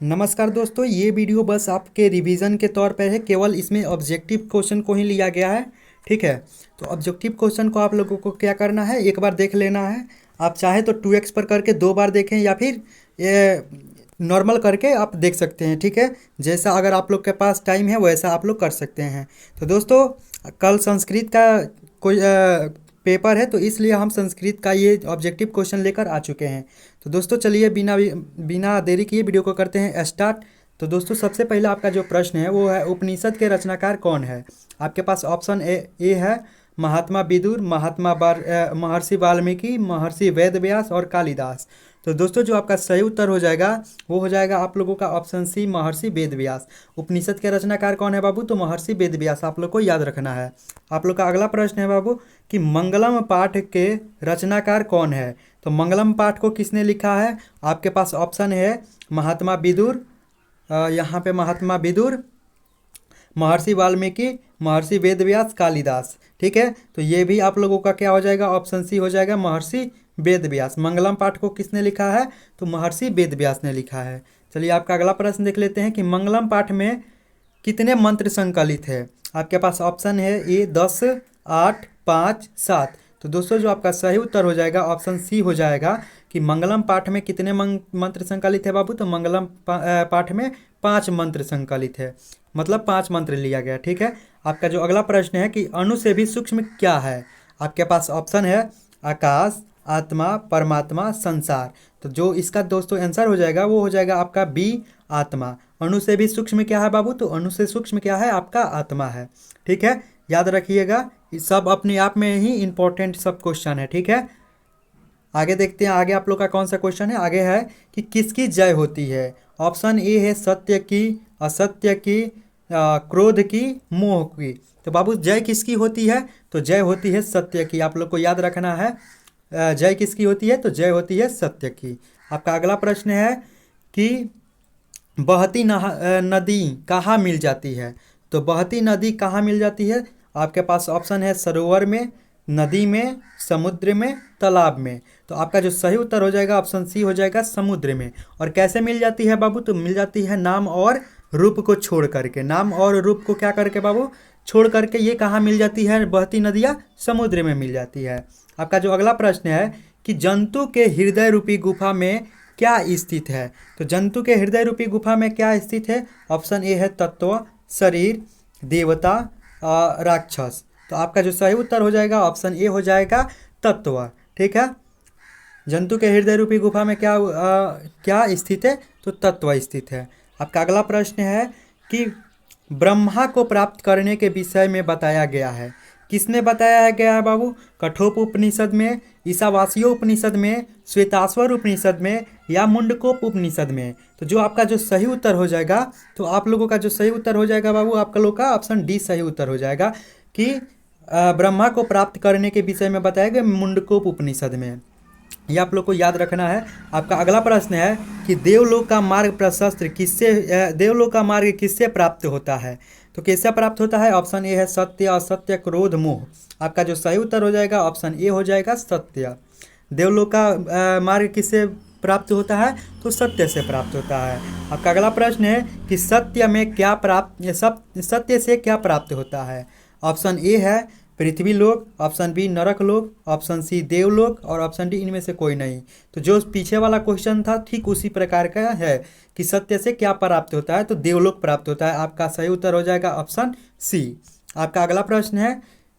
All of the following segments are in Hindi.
नमस्कार दोस्तों, ये वीडियो बस आपके रिवीजन के तौर पे है। केवल इसमें ऑब्जेक्टिव क्वेश्चन को ही लिया गया है। ठीक है, तो ऑब्जेक्टिव क्वेश्चन को आप लोगों को क्या करना है, एक बार देख लेना है। आप चाहे तो 2x पर करके 2 बार देखें, या फिर ये नॉर्मल करके आप देख सकते हैं। ठीक है, जैसा अगर आप लोग के पास टाइम है वैसा आप लोग कर सकते हैं। तो दोस्तों, कल संस्कृत का कोई पेपर है, तो इसलिए हम संस्कृत का ये ऑब्जेक्टिव क्वेश्चन लेकर आ चुके हैं। तो दोस्तों चलिए बिना बिना देरी किए वीडियो को करते हैं स्टार्ट। तो दोस्तों, सबसे पहला आपका जो प्रश्न है वो है, उपनिषद के रचनाकार कौन है। आपके पास ऑप्शन ए है महात्मा विदुर, महर्षि वाल्मीकि, महर्षि वेदव्यास और कालिदास। तो दोस्तों, जो आपका सही उत्तर हो जाएगा वो हो जाएगा आप लोगों का ऑप्शन सी, महर्षि वेदव्यास। उपनिषद के रचनाकार कौन है बाबू, तो महर्षि वेदव्यास आप लोग को याद रखना है। आप लोग का अगला प्रश्न है बाबू कि मंगलम पाठ के रचनाकार कौन है। तो मंगलम पाठ को किसने लिखा है। आपके पास ऑप्शन है महात्मा विदुर, यहाँ पे महात्मा विदुर, महर्षि वाल्मीकि, महर्षि वेदव्यास, कालिदास। ठीक है, तो ये भी आप लोगों का क्या हो जाएगा, ऑप्शन सी हो जाएगा, महर्षि वेदव्यास। मंगलम पाठ को किसने लिखा है, तो महर्षि वेदव्यास ने लिखा है। चलिए आपका अगला प्रश्न देख लेते हैं कि मंगलम पाठ में कितने मंत्र संकलित है। आपके पास ऑप्शन है ए 10, 8, 5, 7। तो दोस्तों, जो आपका सही उत्तर हो जाएगा ऑप्शन सी हो जाएगा कि मंगलम पाठ में कितने मंत्र संकलित है बाबू, तो मंगलम पाठ में 5 मंत्र संकलित है, मतलब 5 मंत्र लिया गया। ठीक है, आपका जो अगला प्रश्न है कि अणु से भी सूक्ष्म क्या है। आपके पास ऑप्शन है आकाश, आत्मा, परमात्मा, संसार। तो जो इसका दोस्तों आंसर हो जाएगा वो हो जाएगा आपका बी, आत्मा। अणु से भी सूक्ष्म क्या है बाबू, तो अणु से सूक्ष्म क्या है, आपका आत्मा है। ठीक है, याद रखिएगा, ये सब अपने आप में ही इंपॉर्टेंट सब क्वेश्चन है। ठीक है, आगे देखते हैं आगे आप लोग का कौन सा क्वेश्चन है। आगे है कि किसकी जय होती है। ऑप्शन ए है सत्य की, असत्य की, क्रोध की, मोह की। तो बाबू जय किसकी होती है, तो जय होती है सत्य की। आप लोग को याद रखना है, जय किसकी होती है, तो जय होती है सत्य की। आपका अगला प्रश्न है कि बहती नदी कहाँ मिल जाती है। तो बहती नदी कहाँ मिल जाती है। आपके पास ऑप्शन है सरोवर में, नदी में, समुद्र में, तालाब में। तो आपका जो सही उत्तर हो जाएगा ऑप्शन सी हो जाएगा, समुद्र में। और कैसे मिल जाती है बाबू, तो मिल जाती है नाम और रूप को छोड़ करके। नाम और रूप को क्या करके बाबू, छोड़ करके ये कहाँ मिल जाती है, बहती नदियाँ समुद्र में मिल जाती है। आपका जो अगला प्रश्न है कि जंतु के हृदय रूपी गुफा में क्या स्थित है। तो जंतु के हृदय रूपी गुफा में क्या स्थित है। ऑप्शन ए है तत्व, शरीर, देवता, राक्षस। तो आपका जो सही उत्तर हो जाएगा ऑप्शन ए हो जाएगा, तत्व। ठीक है, जंतु के हृदय रूपी गुफा में क्या स्थित है, तो तत्व स्थित है। आपका अगला प्रश्न है कि ब्रह्मा को प्राप्त करने के विषय में बताया गया है। किसने बताया गया है बाबू, कठोप उपनिषद में, ईशावास्यो उपनिषद में, श्वेताश्वर उपनिषद में, या मुंडकोप उपनिषद में। तो जो आपका जो सही उत्तर हो जाएगा, तो आप लोगों का जो सही उत्तर हो जाएगा बाबू, आपका लोग का ऑप्शन डी सही उत्तर हो जाएगा कि ब्रह्मा को प्राप्त करने के विषय में बताया गया मुंडकोप उपनिषद में। ये आप लोग को याद रखना है। आपका अगला प्रश्न है कि देवलोक का मार्ग प्रशस्त किससे देवलोक का मार्ग किससे प्राप्त होता है। तो किससे प्राप्त होता है। ऑप्शन ए है सत्य, असत्य, क्रोध, मोह। आपका जो सही उत्तर हो जाएगा ऑप्शन ए हो जाएगा, सत्य। देवलोक का मार्ग किससे प्राप्त होता है, तो सत्य से प्राप्त होता है। आपका अगला प्रश्न है कि सत्य में क्या सत्य से क्या प्राप्त होता है। ऑप्शन ए है पृथ्वी लोक, ऑप्शन बी नरक लोक, ऑप्शन सी देवलोक, और ऑप्शन डी इनमें से कोई नहीं। तो जो पीछे वाला क्वेश्चन था ठीक उसी प्रकार का है कि सत्य से क्या प्राप्त होता है, तो देवलोक प्राप्त होता है। आपका सही उत्तर हो जाएगा ऑप्शन सी। आपका अगला प्रश्न है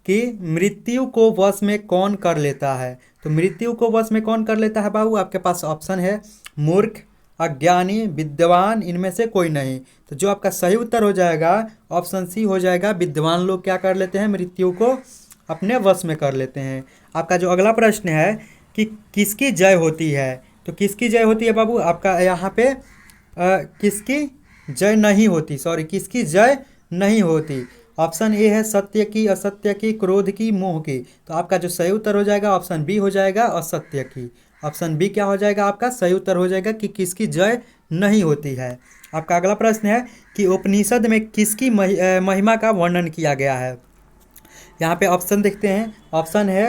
कि मृत्यु को वश में कौन कर लेता है। तो मृत्यु को वश में कौन कर लेता है बाबू, आपके पास ऑप्शन है मूर्ख, अज्ञानी, विद्वान, इनमें से कोई नहीं। तो जो आपका सही उत्तर हो जाएगा ऑप्शन सी हो जाएगा, विद्वान लोग क्या कर लेते हैं, मृत्यु को अपने वश में कर लेते हैं। आपका जो अगला प्रश्न है कि किसकी जय होती है। तो किसकी जय होती है बाबू, आपका यहाँ पे किसकी जय नहीं होती, सॉरी किसकी जय नहीं होती। ऑप्शन ए है सत्य की, असत्य की, क्रोध की, मोह की। तो आपका जो सही उत्तर हो जाएगा ऑप्शन बी हो जाएगा, असत्य की। ऑप्शन बी क्या हो जाएगा, आपका सही उत्तर हो जाएगा कि किसकी जय नहीं होती है। आपका अगला प्रश्न है कि उपनिषद में किसकी महिमा का वर्णन किया गया है। यहाँ पे ऑप्शन देखते हैं। ऑप्शन है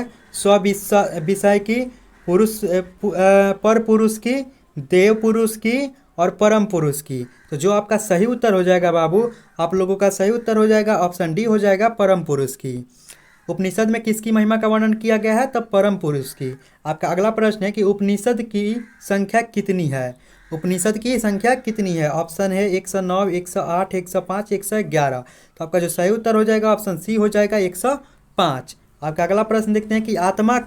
विषय की, पुरुष पर पुरुष की, देव पुरुष की, और परम पुरुष की। तो जो आपका सही उत्तर हो जाएगा बाबू, आप लोगों का सही उत्तर हो जाएगा ऑप्शन डी हो जाएगा परम पुरुष की। उपनिषद में किसकी महिमा का वर्णन किया गया है? तब परम पुरुष की। आपका अगला प्रश्न है कि उपनिषद की संख्या कितनी है? उपनिषद की संख्या कितनी है? ऑप्शन है 109, 108, 105, 111। तो आपका जो सही उत्तर हो जाएगा ऑप्शन सी हो जाएगा 105। आपका अगला प्रश्न देखते हैं कि आत्मा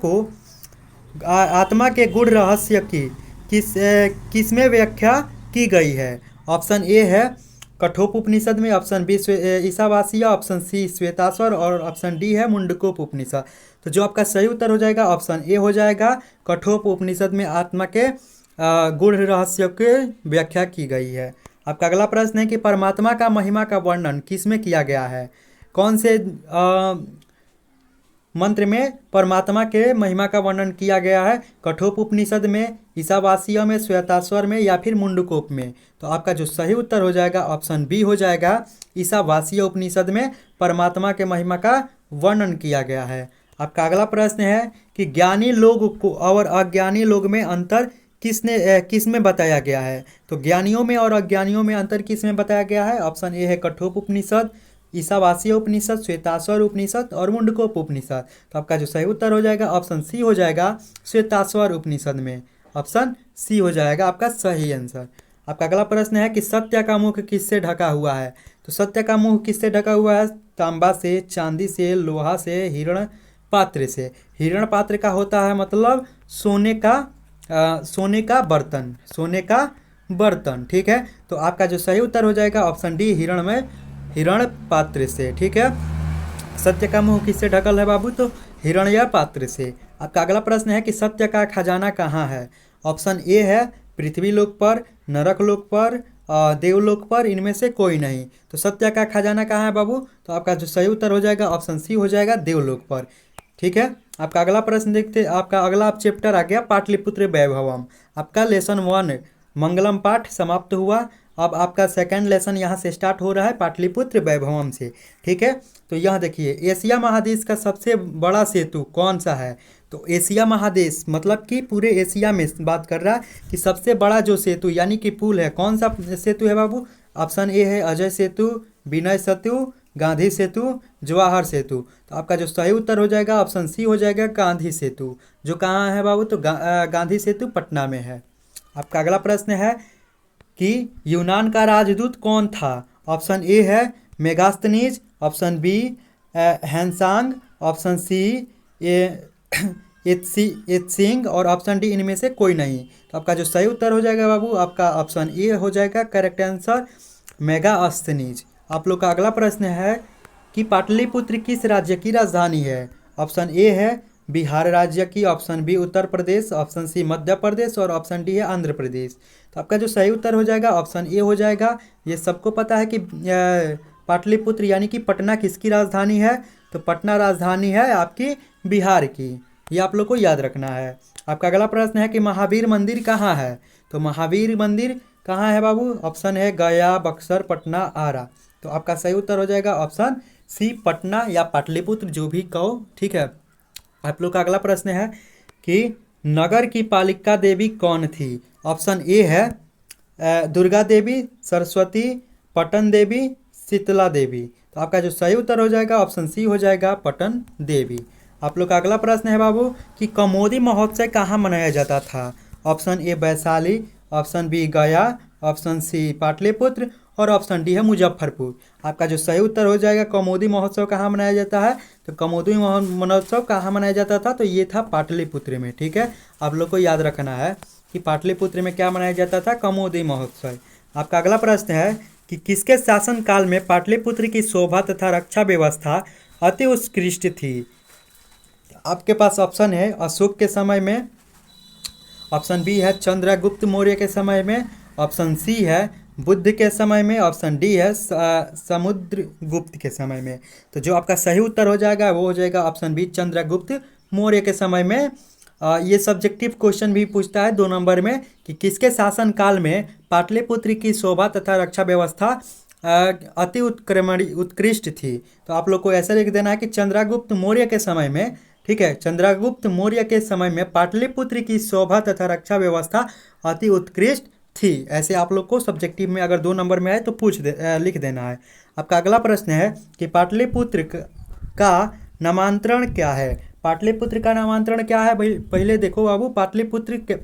के गुण रहस्य की किसमें व्याख्या की गई है? ऑप्शन ए है कठोपनिषद में, option B ईशावासिया, option C Shvetashvar और ऑप्शन डी है मुंडकोपनिषद। तो जो आपका सही उत्तर हो जाएगा ऑप्शन ए हो जाएगा कठोपनिषद में आत्मा के गुण रहस्य की व्याख्या की गई है। आपका अगला प्रश्न है कि परमात्मा का महिमा का वर्णन किसमें किया गया है? कौन से मंत्र में परमात्मा के महिमा का वर्णन किया गया है? कठोपनिषद में, ईशावासिया में, श्वेताश्वर में या फिर मुंडकोप में? तो आपका जो सही उत्तर हो जाएगा ऑप्शन बी हो जाएगा ईशावासिया उपनिषद में परमात्मा के महिमा का वर्णन किया गया है। आपका अगला प्रश्न है कि ज्ञानी लोग को और अज्ञानी लोग में अंतर किसमें बताया गया है? तो ज्ञानियों में और अज्ञानियों में अंतर किसमें बताया गया है? ऑप्शन ए है कठोपनिषद, ईशावासिया उपनिषद, श्वेताश्वर उपनिषद और मुंडकोप उपनिषद। तो आपका जो सही उत्तर हो जाएगा ऑप्शन सी हो जाएगा श्वेताश्वर उपनिषद में। ऑप्शन सी हो जाएगा आपका सही आंसर। आपका अगला प्रश्न है कि सत्य का मुख किससे ढका हुआ है? तो सत्य का मुख किससे ढका हुआ है? तांबा से, चांदी से, लोहा से, हिरण पात्र से। हिरण पात्र का होता है मतलब सोने का बर्तन, सोने का बर्तन। ठीक है, तो आपका जो सही उत्तर हो जाएगा ऑप्शन डी हिरण पात्र से। ठीक है, सत्य का मुंह किससे ढकल है बाबू? तो हिरण या पात्र से। आपका अगला प्रश्न है कि सत्य का खजाना कहाँ है? ऑप्शन ए है पृथ्वी लोक पर, नरक लोक पर, देवलोक पर, इनमें से कोई नहीं। तो सत्य का खजाना कहाँ है बाबू? तो आपका जो सही उत्तर हो जाएगा ऑप्शन सी हो जाएगा देवलोक पर। ठीक है, आपका अगला प्रश्न देखते, आपका अगला चैप्टर आ गया पाटलिपुत्र वैभवम। आपका लेसन 1 मंगलम पाठ समाप्त हुआ। अब आपका सेकंड लेसन यहाँ से स्टार्ट हो रहा है पाटलिपुत्र वैभवम से। ठीक है, तो यह देखिए एशिया महादेश का सबसे बड़ा सेतु कौन सा है? तो एशिया महादेश मतलब कि पूरे एशिया में बात कर रहा है कि सबसे बड़ा जो सेतु यानी कि पुल है, कौन सा सेतु है बाबू? ऑप्शन ए है अजय सेतु, विनय सेतु, गांधी सेतु, जवाहर सेतु। तो आपका जो सही उत्तर हो जाएगा ऑप्शन सी हो जाएगा गांधी सेतु। जो कहाँ है बाबू? तो गांधी सेतु पटना में है। आपका अगला प्रश्न है कि यूनान का राजदूत कौन था? ऑप्शन ए है Megasthenes, option B Hiuen Tsang, option C Itsing और ऑप्शन डी इनमें से कोई नहीं। तो आपका जो सही उत्तर हो जाएगा बाबू आपका ऑप्शन ए हो जाएगा करेक्ट आंसर मेगास्थनीज। आप लोग का अगला प्रश्न है कि पाटलिपुत्र किस राज्य की राजधानी है? ऑप्शन ए है बिहार राज्य की, option B Uttar Pradesh, option C Madhya Pradesh और ऑप्शन डी है आंध्र प्रदेश। तो आपका जो सही उत्तर हो जाएगा ऑप्शन ए हो जाएगा। ये सबको पता है कि पाटलिपुत्र यानी कि पटना किसकी राजधानी है? तो पटना राजधानी है आपकी बिहार की। ये आप लोग को याद रखना है। आपका अगला प्रश्न है कि महावीर मंदिर कहाँ है? तो महावीर मंदिर कहाँ है बाबू? ऑप्शन है गया, बक्सर, पटना, आरा। तो आपका सही उत्तर हो जाएगा ऑप्शन सी पटना या पाटलिपुत्र, जो भी कहो। ठीक है, आप लोग का अगला प्रश्न है कि नगर की पालिका देवी कौन थी? ऑप्शन ए है दुर्गा देवी, सरस्वती, पटन देवी, शीतला देवी। तो आपका जो सही उत्तर हो जाएगा ऑप्शन सी हो जाएगा पटन देवी। आप लोग का अगला प्रश्न है बाबू कि कमोदी महोत्सव कहाँ मनाया जाता था? Option A Vaishali, option B Gaya, option C Pataliputra और ऑप्शन डी है मुजफ्फरपुर। आपका जो सही उत्तर हो जाएगा कमोदी महोत्सव कहाँ मनाया जाता है? तो कमोदी महोत्सव कहाँ मनाया जाता था? तो ये था पाटलिपुत्र में। ठीक है, आप लोग को याद रखना है कि पाटलिपुत्र में क्या मनाया जाता था? कमोदी महोत्सव। आपका अगला प्रश्न है कि किसके शासनकाल में पाटलिपुत्र की शोभा तथा रक्षा व्यवस्था अति उत्कृष्ट थी? आपके पास ऑप्शन है अशोक के समय में, ऑप्शन बी है चंद्रगुप्त मौर्य के समय में, ऑप्शन सी है बुद्ध के समय में, ऑप्शन डी है समुद्रगुप्त के समय में। तो जो आपका सही उत्तर हो जाएगा वो हो जाएगा ऑप्शन बी चंद्रगुप्त मौर्य के समय में। ये सब्जेक्टिव क्वेश्चन भी पूछता है 2 नंबर में कि किसके शासनकाल में पाटलिपुत्र की शोभा तथा रक्षा व्यवस्था अति उत्कृष्ट थी? तो आप लोग को ऐसा लिख देना है कि चंद्रगुप्त मौर्य के समय में। ठीक है, चंद्रगुप्त मौर्य के समय में पाटलिपुत्र की शोभा तथा रक्षा व्यवस्था अति उत्कृष्ट थी। ऐसे आप लोग को सब्जेक्टिव में अगर 2 नंबर में आए तो लिख देना है। आपका अगला प्रश्न है कि पाटलिपुत्र का नामांतरण क्या है। पाटलिपुत्र का नामांतरण क्या है भाई, पहले देखो बाबू, पाटलिपुत्र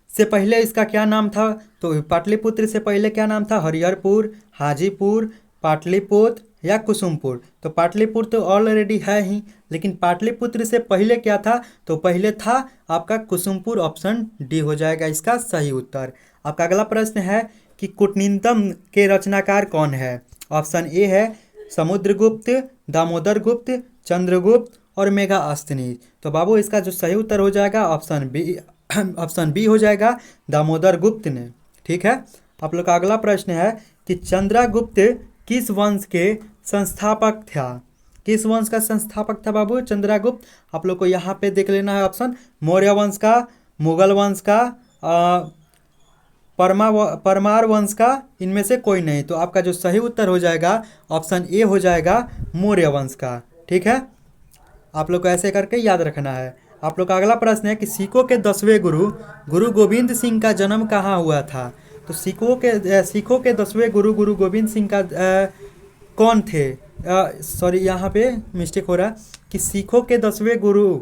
से पहले इसका क्या नाम था। तो पाटलिपुत्र से पहले क्या नाम था, हरिहरपुर, हाजीपुर, पाटलिपुत्र या कुसुमपुर। तो पाटलिपुत्र तो ऑलरेडी है ही, लेकिन पाटलिपुत्र से पहले क्या था, तो पहले था आपका कुसुमपुर। ऑप्शन डी हो जाएगा इसका सही उत्तर। आपका अगला प्रश्न है कि कूटनीतम के रचनाकार कौन है। ऑप्शन ए है समुद्रगुप्त, दामोदर गुप्त, चंद्रगुप्त और मेगास्थनीज। तो बाबू इसका जो सही उत्तर हो जाएगा ऑप्शन बी, ऑप्शन बी हो जाएगा, दामोदर गुप्त ने। ठीक है। आप लोग का अगला प्रश्न है कि चंद्रगुप्त किस वंश के संस्थापक था। किस वंश का संस्थापक था बाबू चंद्रगुप्त। आप लोग को यहाँ पे देख लेना है ऑप्शन, मौर्य वंश का, मुगल वंश का, परमार वंश का, इनमें से कोई नहीं। तो आपका जो सही उत्तर हो जाएगा ऑप्शन ए हो जाएगा, मौर्य वंश का। ठीक है। आप लोग को ऐसे करके याद रखना है। आप लोग का अगला प्रश्न है कि सिखों के 10वें गुरु गुरु गोविंद सिंह का जन्म कहाँ हुआ था। तो सिखों के 10वें गुरु गुरु गोविंद सिंह का कौन थे। सॉरी, यहाँ पे मिस्टेक हो रहा है कि सिखों के 10वें गुरु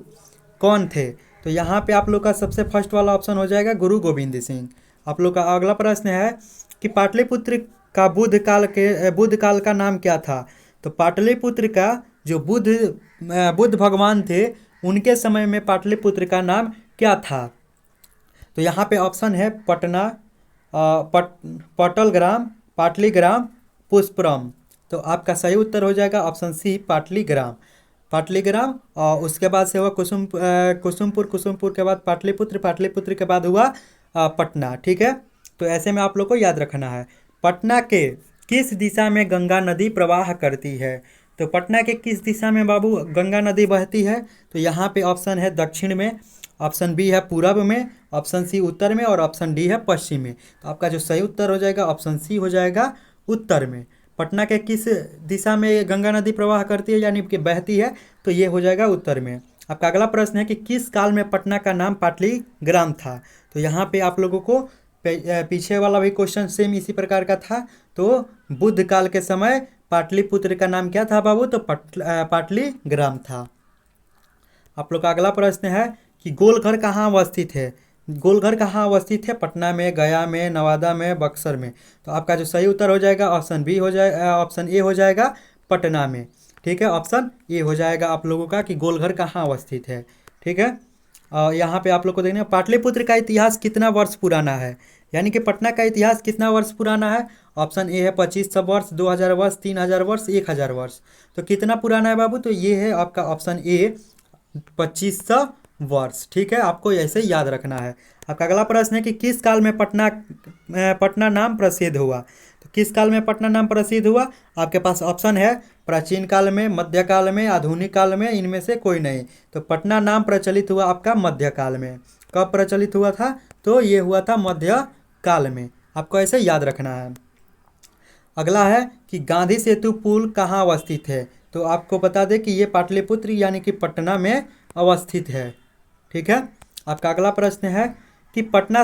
कौन थे। तो यहाँ पे आप लोग का सबसे फर्स्ट वाला ऑप्शन हो जाएगा गुरु गोविंद सिंह। आप लोग का अगला प्रश्न है कि पाटलिपुत्र का बुद्ध काल का नाम क्या था। तो पाटलिपुत्र का जो बुद्ध भगवान थे, उनके समय में पाटलिपुत्र का नाम क्या था। तो यहाँ पे ऑप्शन है पटना, पटलग्राम, पाटलीग्राम, पुष्परम। तो आपका सही उत्तर हो जाएगा ऑप्शन सी, पाटलीग्राम। पाटलीग्राम और उसके बाद से हुआ कुसुमपुर, कुसुमपुर के बाद पाटलिपुत्र, पाटलिपुत्र के बाद हुआ पटना। ठीक है। तो ऐसे में आप लोग को याद रखना है। पटना के किस दिशा में गंगा नदी प्रवाह करती है। तो पटना के किस दिशा में बाबू गंगा नदी बहती है। तो यहाँ पे ऑप्शन है दक्षिण में, ऑप्शन बी है पूरब में, ऑप्शन सी उत्तर में और ऑप्शन डी है पश्चिम में। तो आपका जो सही उत्तर हो जाएगा ऑप्शन सी हो जाएगा, उत्तर में। पटना के किस दिशा में गंगा नदी प्रवाह करती है यानी कि बहती है, तो ये हो जाएगा उत्तर में। आपका अगला प्रश्न है कि किस काल में पटना का नाम पाटलीग्राम था। तो यहाँ पे आप लोगों को पीछे वाला भी क्वेश्चन सेम इसी प्रकार का था। तो बुद्ध काल के समय पाटलिपुत्र का नाम क्या था बाबू, तो पाटलीग्राम था। आप लोग का अगला प्रश्न है कि गोलघर कहाँ अवस्थित है। गोलघर कहाँ अवस्थित है, पटना में, गया में, नवादा में, बक्सर में। तो आपका जो सही उत्तर हो जाएगा ऑप्शन बी हो जाएगा, ऑप्शन ए हो जाएगा, पटना में। ठीक है। ऑप्शन ए हो जाएगा आप लोगों का कि गोलघर कहाँ अवस्थित है। ठीक है। यहाँ पे आप लोग को देखना, पाटलिपुत्र का इतिहास कितना वर्ष पुराना है, यानी कि पटना का इतिहास कितना वर्ष पुराना है। ऑप्शन ए है 2500 वर्ष, 2000 वर्ष, 3000 वर्ष, 1000 वर्ष। तो कितना पुराना है बाबू, तो ये है आपका ऑप्शन ए, 2500 वर्ष। ठीक है। आपको ऐसे याद रखना है। आपका अगला प्रश्न है कि किस काल में पटना नाम प्रसिद्ध हुआ। तो किस काल में पटना नाम प्रसिद्ध हुआ। आपके पास ऑप्शन है प्राचीन काल में, मध्यकाल में, आधुनिक काल में, इनमें से कोई नहीं। तो पटना नाम प्रचलित हुआ आपका मध्यकाल में। कब प्रचलित हुआ था, तो ये हुआ था मध्यकाल में। आपको ऐसे याद रखना है। अगला है कि गांधी सेतु पुल कहाँ अवस्थित है। तो आपको बता दें कि ये पाटलिपुत्र यानी कि पटना में अवस्थित है। ठीक है। आपका अगला प्रश्न है कि पटना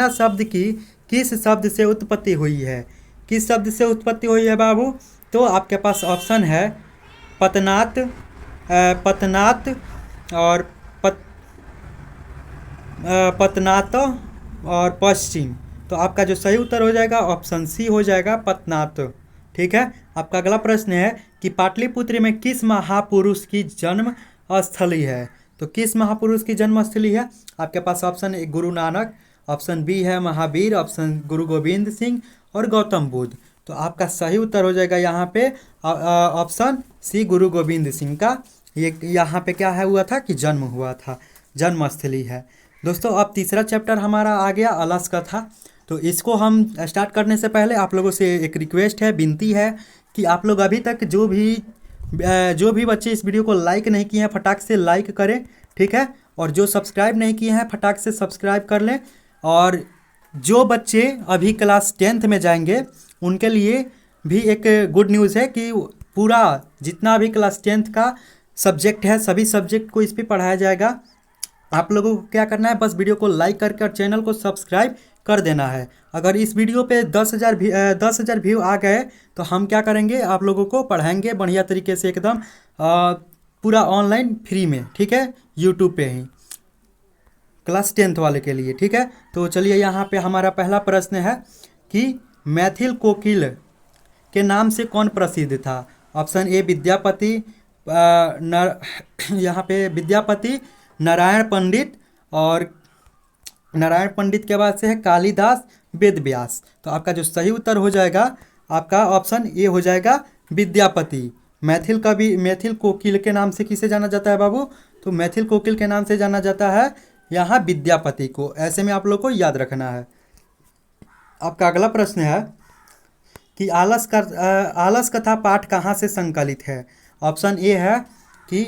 शब्द की किस शब्द से उत्पत्ति हुई है। किस शब्द से उत्पत्ति हुई है बाबू। तो आपके पास ऑप्शन है पतनात, पतनात और पतनात और पश्चिम। तो आपका जो सही उत्तर हो जाएगा ऑप्शन सी हो जाएगा, पतनात। ठीक है। आपका अगला प्रश्न है कि पाटलिपुत्र में किस महापुरुष की जन्म स्थली है। तो किस महापुरुष की जन्म स्थली है। आपके पास option A Guru Nanak, option B है महावीर, ऑप्शन गुरु गोविंद सिंह और गौतम बुद्ध। तो आपका सही उत्तर हो जाएगा यहाँ पे ऑप्शन सी, गुरु गोविंद सिंह का ये यहाँ पे क्या है हुआ था कि जन्म हुआ था, जन्म स्थली है। दोस्तों अब तीसरा चैप्टर हमारा आ गया अलस का था। तो इसको हम स्टार्ट करने से पहले आप लोगों से एक रिक्वेस्ट है, विनती है कि आप लोग अभी तक जो भी बच्चे इस वीडियो को लाइक नहीं किए हैं फटाक से लाइक करें। ठीक है। और जो सब्सक्राइब नहीं किए हैं फटाक से सब्सक्राइब कर लें। और जो बच्चे अभी क्लास 10th में जाएंगे उनके लिए भी एक गुड न्यूज़ है कि पूरा जितना भी क्लास 10th का सब्जेक्ट है सभी सब्जेक्ट को इस पर पढ़ाया जाएगा। आप लोगों को क्या करना है, बस वीडियो को लाइक करके और चैनल को सब्सक्राइब कर देना है। अगर इस वीडियो पे 10,000 व्यू आ गए तो हम क्या करेंगे, आप लोगों को पढ़ाएंगे बढ़िया तरीके से एकदम पूरा ऑनलाइन फ्री में, ठीक है, यूट्यूब पे ही, क्लास 10th वाले के लिए, ठीक है। तो चलिए यहाँ पे हमारा पहला प्रश्न है कि मैथिल कोकिल के नाम से कौन प्रसिद्ध था। ऑप्शन ए विद्यापति, यहाँ पे विद्यापति, नारायण पंडित, और नारायण पंडित के बाद से है कालिदास, वेद व्यास। तो आपका जो सही उत्तर हो जाएगा आपका ऑप्शन ए हो जाएगा विद्यापति। मैथिल कोकिल के नाम से किसे जाना जाता है बाबू, तो मैथिल कोकिल के नाम से जाना जाता है यहाँ विद्यापति को। ऐसे में आप लोग को याद रखना है। आपका अगला प्रश्न है कि आलस कथा पाठ कहाँ से संकलित है। ऑप्शन ए है कि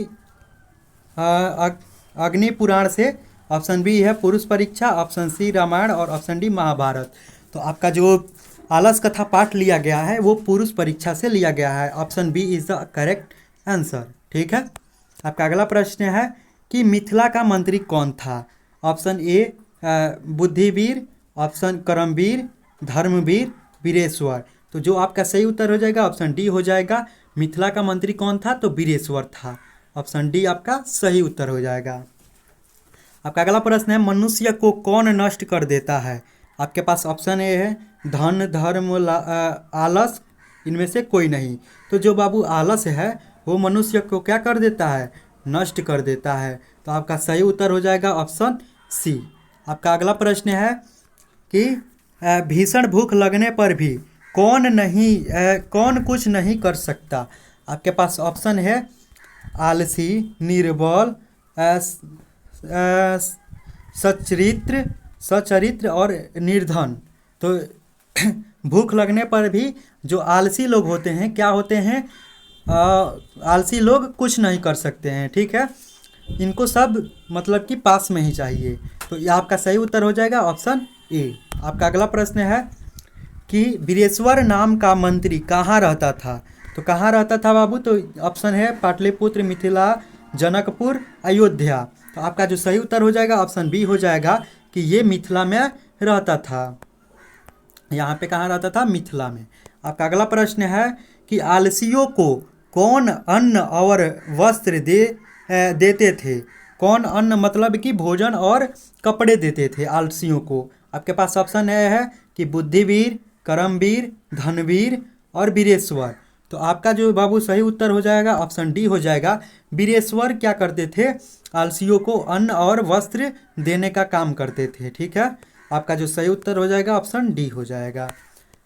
अग्नि पुराण से, ऑप्शन बी है पुरुष परीक्षा, ऑप्शन सी रामायण, और ऑप्शन डी महाभारत। तो आपका जो आलस कथा पाठ लिया गया है वो पुरुष परीक्षा से लिया गया है। Option B is the correct answer, ठीक है। आपका अगला प्रश्न है कि मिथिला का मंत्री कौन था। Option A Buddhivir, option Karamvir, Dharamvir, Vireshwar. तो जो आपका सही उत्तर हो जाएगा ऑप्शन डी हो जाएगा। मिथिला का मंत्री कौन था, तो वीरेश्वर था। ऑप्शन डी आपका सही उत्तर हो जाएगा। आपका अगला प्रश्न है मनुष्य को कौन नष्ट कर देता है। आपके पास ऑप्शन ए है धन, धर्म, आलस, इनमें से कोई नहीं। तो जो बाबू आलस है वो मनुष्य को क्या कर देता है, नष्ट कर देता है। तो आपका सही उत्तर हो जाएगा ऑप्शन सी। आपका अगला प्रश्न है कि भीषण भूख लगने पर भी कौन कुछ नहीं कर सकता। आपके पास ऑप्शन है आलसी, निर्बल, सचरित्र और निर्धन। तो भूख लगने पर भी जो आलसी लोग होते हैं क्या होते हैं, आलसी लोग कुछ नहीं कर सकते हैं, ठीक है। इनको सब मतलब कि पास में ही चाहिए। तो ये आपका सही उत्तर हो जाएगा ऑप्शन ए। आपका अगला प्रश्न है कि वीरेश्वर नाम का मंत्री कहाँ रहता था। तो कहाँ रहता था बाबू, तो ऑप्शन है पाटलिपुत्र, मिथिला, जनकपुर, अयोध्या। तो आपका जो सही उत्तर हो जाएगा ऑप्शन बी हो जाएगा कि ये मिथिला में रहता था। यहाँ पे कहाँ रहता था, मिथिला में। आपका अगला प्रश्न है कि आलसियों को कौन अन्न और वस्त्र देते थे। कौन अन्न मतलब कि भोजन और कपड़े देते थे आलसियों को। आपके पास ऑप्शन है कि बुद्धिवीर, करमवीर, धनवीर और वीरेश्वर। तो आपका जो बाबू सही उत्तर हो जाएगा ऑप्शन डी हो जाएगा। वीरेश्वर क्या करते थे, आलसियों को अन्न और वस्त्र देने का काम करते थे, ठीक है। आपका जो सही उत्तर हो जाएगा ऑप्शन डी हो जाएगा।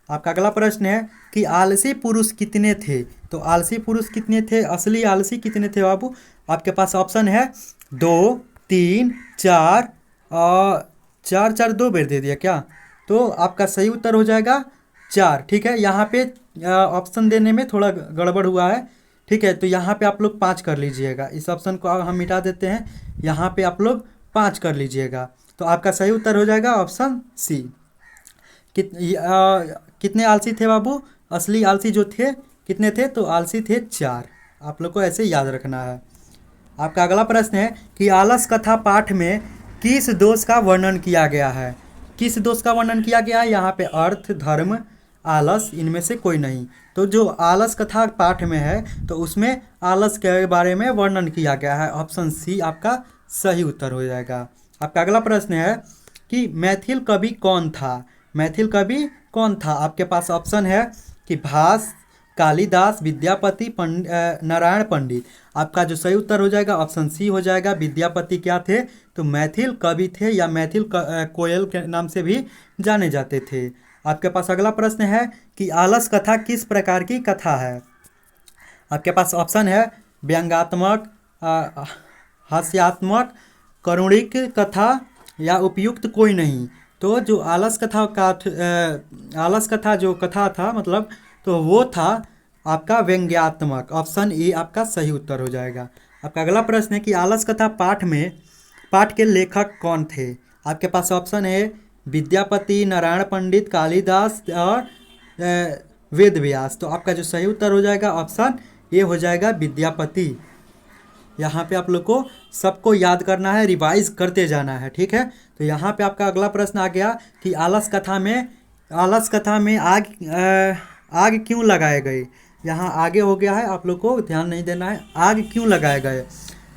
आपका अगला प्रश्न है कि आलसी पुरुष कितने थे। तो आलसी पुरुष कितने थे, असली आलसी कितने थे बाबू। आपके पास ऑप्शन है 2, 3, 4, और 4 2 बेर दे दिया क्या। तो आपका सही उत्तर हो जाएगा 4, ठीक है। यहाँ पे ऑप्शन देने में थोड़ा गड़बड़ हुआ है, ठीक है। तो यहाँ पे आप लोग 5 कर लीजिएगा। इस ऑप्शन को हम मिटा देते हैं, यहाँ पे आप लोग 5 कर लीजिएगा। तो आपका सही उत्तर हो जाएगा ऑप्शन सी। कितने आलसी थे बाबू, असली आलसी जो थे कितने थे, तो आलसी थे 4। आप लोग को ऐसे याद रखना है। आपका अगला प्रश्न है कि आलस कथा पाठ में किस दोष का वर्णन किया गया है। किस दोष का वर्णन किया गया है, यहाँ पे अर्थ, धर्म, आलस, इनमें से कोई नहीं। तो जो आलस कथा पाठ में है तो उसमें आलस के बारे में वर्णन किया गया है। ऑप्शन सी आपका सही उत्तर हो जाएगा। आपका अगला प्रश्न है कि मैथिल कवि कौन था। मैथिल कवि कौन था। आपके पास ऑप्शन है कि भास, कालिदास, विद्यापति, नारायण पंडित। आपका जो सही उत्तर हो जाएगा ऑप्शन सी हो जाएगा। विद्यापति क्या थे, तो मैथिल कवि थे, या मैथिल कोयल के नाम से भी जाने जाते थे। आपके पास अगला प्रश्न है कि आलस कथा किस प्रकार की कथा है। आपके पास ऑप्शन है व्यंग्यात्मक, हास्यात्मक, करुणिक कथा, या उपयुक्त कोई नहीं। तो जो आलस कथा जो कथा था मतलब, तो वो था आपका व्यंग्यात्मक। ऑप्शन ए आपका सही उत्तर हो जाएगा। आपका अगला प्रश्न है कि आलस कथा पाठ के लेखक कौन थे। आपके पास ऑप्शन है विद्यापति, नारायण पंडित, कालिदास और वेद व्यास। तो आपका जो सही उत्तर हो जाएगा ऑप्शन ए हो जाएगा विद्यापति। यहाँ पे आप लोग को सबको याद करना है, रिवाइज करते जाना है, ठीक है। तो यहाँ पे आपका अगला प्रश्न आ गया कि आलस कथा में आग क्यों लगाए गए। यहाँ आगे हो गया है, आप लोग को ध्यान नहीं देना है, आग क्यों लगाए गए।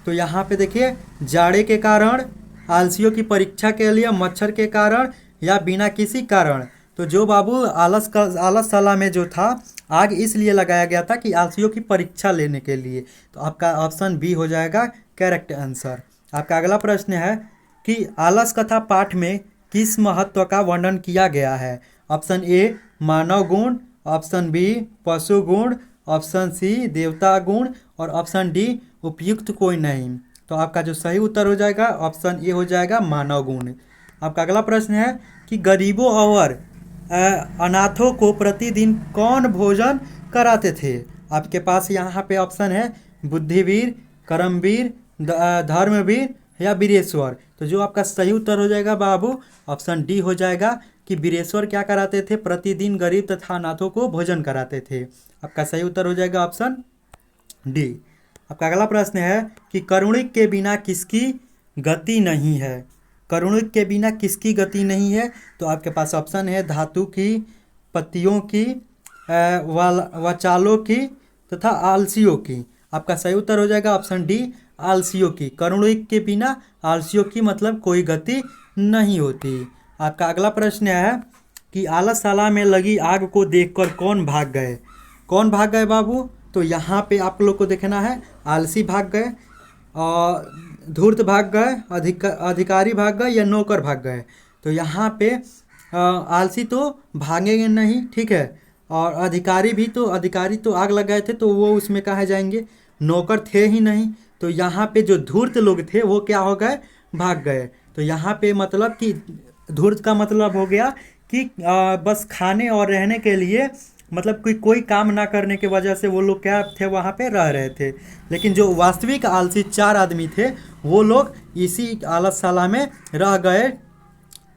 तो यहाँ पे देखिए, जाड़े के कारण, आलसियों की परीक्षा के लिए, मच्छर के कारण, या बिना किसी कारण। तो जो बाबू आलसशाला में जो था, आग इसलिए लगाया गया था कि आलसियों की परीक्षा लेने के लिए। तो आपका ऑप्शन बी हो जाएगा करेक्ट आंसर। आपका अगला प्रश्न है कि आलस कथा पाठ में किस महत्व का वर्णन किया गया है। ऑप्शन ए मानव गुण, ऑप्शन बी पशु गुण, ऑप्शन सी देवता गुण, और ऑप्शन डी उपयुक्त कोई नहीं। तो आपका जो सही उत्तर हो जाएगा ऑप्शन ए हो जाएगा मानव गुण। आपका अगला प्रश्न है कि गरीबों और अनाथों को प्रतिदिन कौन भोजन कराते थे। आपके पास यहाँ पे ऑप्शन है बुद्धिवीर, कर्मवीर, धर्मवीर या वीरेश्वर। तो जो आपका सही उत्तर हो जाएगा बाबू ऑप्शन डी हो जाएगा कि वीरेश्वर क्या कराते थे, प्रतिदिन गरीब तथा अनाथों को भोजन कराते थे। आपका सही उत्तर हो जाएगा ऑप्शन डी। आपका अगला प्रश्न है कि करुणिक के बिना किसकी गति नहीं है। करुणिक के बिना किसकी गति नहीं है। तो आपके पास ऑप्शन है धातु की, पत्तियों की, वचालों की तथा आलसियों की। आपका सही उत्तर हो जाएगा ऑप्शन डी आलसियों की। करुणिक के बिना आलसियों की मतलब कोई गति नहीं होती। आपका अगला प्रश्न है कि आलसशाला में लगी आग को देखकर कौन भाग गए। कौन भाग गए बाबू। तो यहाँ पे आप लोग को देखना है, आलसी भाग गए, और धूर्त भाग गए, अधिकारी भाग गए, या नौकर भाग गए। तो यहाँ पे आलसी तो भागेंगे नहीं, ठीक है, और अधिकारी तो आग लगाए थे तो वो उसमें कहाँ जाएंगे, नौकर थे ही नहीं। तो यहाँ पे जो धूर्त लोग थे वो क्या हो गए, भाग गए। तो यहाँ पे मतलब कि धूर्त का मतलब हो गया कि बस खाने और रहने के लिए, मतलब कोई काम ना करने की वजह से वो लोग क्या थे, वहाँ पे रह रहे थे। लेकिन जो वास्तविक आलसी 4 आदमी थे वो लोग इसी आलसशाला में रह गए,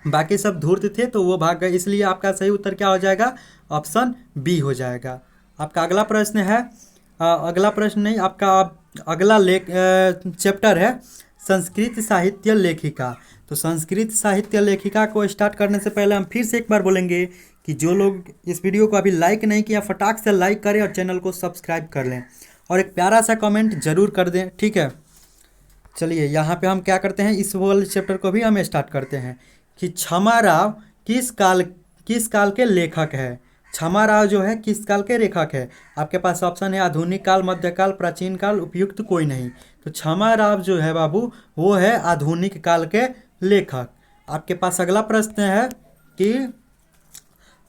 बाकी सब धूर्त थे तो वो भाग गए। इसलिए आपका सही उत्तर क्या हो जाएगा, ऑप्शन बी हो जाएगा। आपका अगला प्रश्न है, अगला प्रश्न नहीं, आपका अगला चैप्टर है संस्कृत साहित्य लेखिका। तो संस्कृत साहित्य लेखिका को स्टार्ट करने से पहले हम फिर से एक बार बोलेंगे कि जो लोग इस वीडियो को अभी लाइक नहीं किया फटाक से लाइक करें और चैनल को सब्सक्राइब कर लें और एक प्यारा सा कमेंट जरूर कर दें, ठीक है। चलिए यहाँ पे हम क्या करते हैं, इस वाले चैप्टर को भी हम स्टार्ट करते हैं कि क्षमा राव किस काल के लेखक है। क्षमा राव जो है किस काल के लेखक है। आपके पास ऑप्शन है आधुनिक काल, मध्यकाल, प्राचीन काल, उपयुक्त कोई नहीं। तो क्षमा राव जो है बाबू वो है आधुनिक काल के लेखक। आपके पास अगला प्रश्न है कि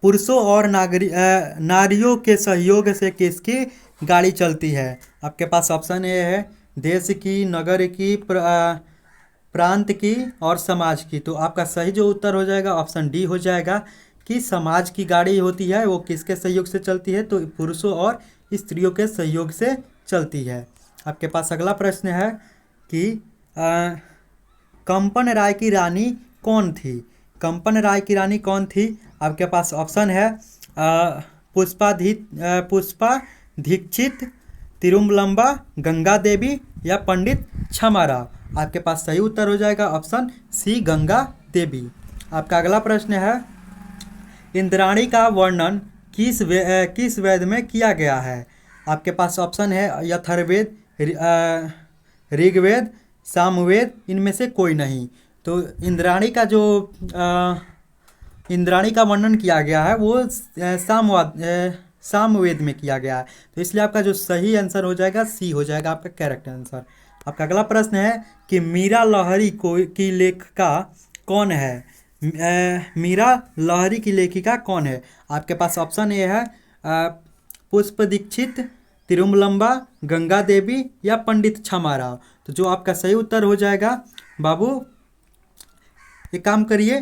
पुरुषों और नारियों के सहयोग से किसकी गाड़ी चलती है। आपके पास ऑप्शन ए है देश की, नगर की, प्रांत की और समाज की। तो आपका सही जो उत्तर हो जाएगा ऑप्शन डी हो जाएगा कि समाज की गाड़ी होती है वो किसके सहयोग से चलती है, तो पुरुषों और स्त्रियों के सहयोग से चलती है। आपके पास अगला प्रश्न है कि कंपन राय की रानी कौन थी। कंपन राय की रानी कौन थी। आपके पास ऑप्शन है पुष्पा दीक्षित, तिरुमलंबा, गंगा देवी या पंडित क्षमाराव। आपके पास सही उत्तर हो जाएगा ऑप्शन सी गंगा देवी। आपका अगला प्रश्न है इंद्राणी का वर्णन किस वेद में किया गया है। आपके पास ऑप्शन है यथर्वेद, ऋग्वेद, सामवेद, इनमें से कोई नहीं। तो इंद्राणी का वर्णन किया गया है वो सामवेद में किया गया है। तो इसलिए आपका जो सही आंसर हो जाएगा सी हो जाएगा आपका करेक्ट आंसर। आपका अगला प्रश्न है कि मीरा लहरी की लेखिका कौन है। मीरा लहरी की लेखिका कौन है। आपके पास ऑप्शन ए है पुष्प दीक्षित, तिरुमलंबा, गंगा देवी या पंडित क्षमाराव। तो जो आपका सही उत्तर हो जाएगा बाबू, एक काम करिए,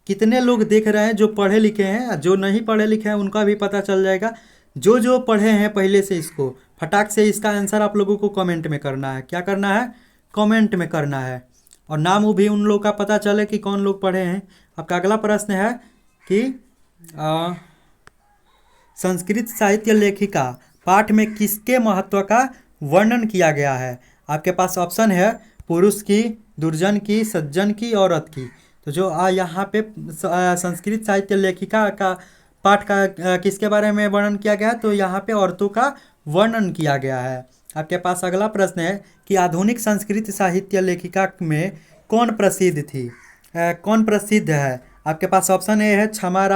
कितने लोग देख रहे हैं जो पढ़े लिखे हैं, जो नहीं पढ़े लिखे हैं उनका भी पता चल जाएगा। जो पढ़े हैं पहले से इसको फटाक से इसका आंसर आप लोगों को कमेंट में करना है। क्या करना है, कमेंट में करना है, और नाम भी उन लोगों का पता चले कि कौन लोग पढ़े हैं। आपका अगला प्रश्न है कि संस्कृत साहित्य लेखिका पाठ में किसके महत्व का वर्णन किया गया है। आपके पास ऑप्शन है पुरुष की, दुर्जन की, सज्जन की, औरत की। तो जो यहाँ पे संस्कृत साहित्य लेखिका का पाठ का किसके बारे में वर्णन किया गया है, तो यहाँ पे औरतों का वर्णन किया गया है। आपके पास अगला प्रश्न है कि आधुनिक संस्कृत साहित्य लेखिका में कौन प्रसिद्ध थी, कौन प्रसिद्ध है। आपके पास ऑप्शन ए है क्षमा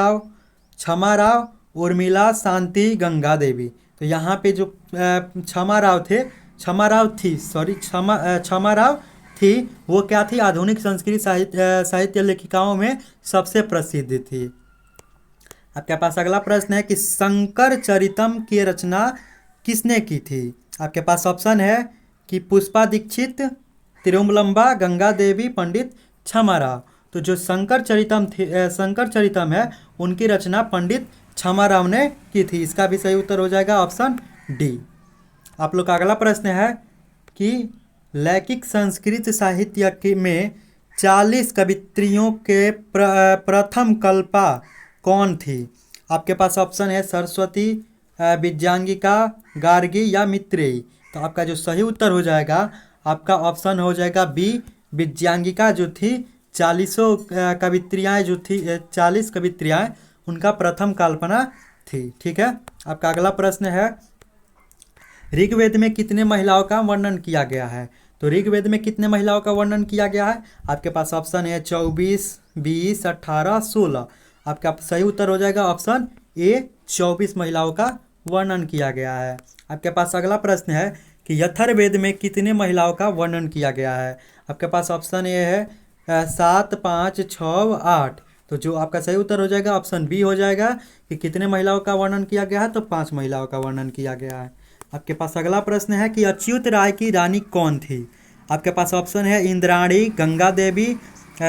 राव, उर्मिला, शांति, गंगा देवी। तो यहाँ पे जो क्षमा राव थे, क्षमा राव थी, सॉरी क्षमा राव थी, वो क्या थी, आधुनिक संस्कृत साहित्य लेखिकाओं में सबसे प्रसिद्ध थी। आपके पास अगला प्रश्न है कि शंकर चरितम की रचना किसने की थी। आपके पास ऑप्शन है कि पुष्पा दीक्षित, तिरुमलंबा, गंगा देवी, पंडित क्षमा राव। तो जो शंकर चरितम है उनकी रचना पंडित क्षमा राव ने की थी। इसका भी सही उत्तर हो जाएगा ऑप्शन डी। आप लोग का अगला प्रश्न है कि लैखिक संस्कृत साहित्य में 40 कवित्रियों के प्रथम कल्पा कौन थी। आपके पास ऑप्शन है सरस्वती, विद्यांगिका, गार्गी या मित्रेयी। तो आपका जो सही उत्तर हो जाएगा, आपका ऑप्शन हो जाएगा बी, विद्यांगिका जो थी। 40 कवित्रियाँ जो थी, 40 कवित्रियाँ उनका प्रथम कल्पना थी। ठीक है। आपका अगला प्रश्न है ऋग्वेद में कितने महिलाओं का वर्णन किया गया है। तो ऋग्वेद में कितने महिलाओं का वर्णन किया गया है। आपके पास ऑप्शन है 24, 20, 18, 16। आपका सही उत्तर हो जाएगा ऑप्शन ए, 24 महिलाओं का वर्णन किया गया है। आपके पास अगला प्रश्न है कि यथर्वेद में कितने महिलाओं का वर्णन किया गया है। आपके पास ऑप्शन ए है 7, 5, 6, 8। तो जो आपका सही उत्तर हो जाएगा ऑप्शन बी हो जाएगा कि कितने महिलाओं का वर्णन किया गया है, तो 5 महिलाओं का वर्णन किया गया है। आपके पास अगला प्रश्न है कि अच्युत राय की रानी कौन थी। आपके पास ऑप्शन है इंद्राणी, गंगा देवी,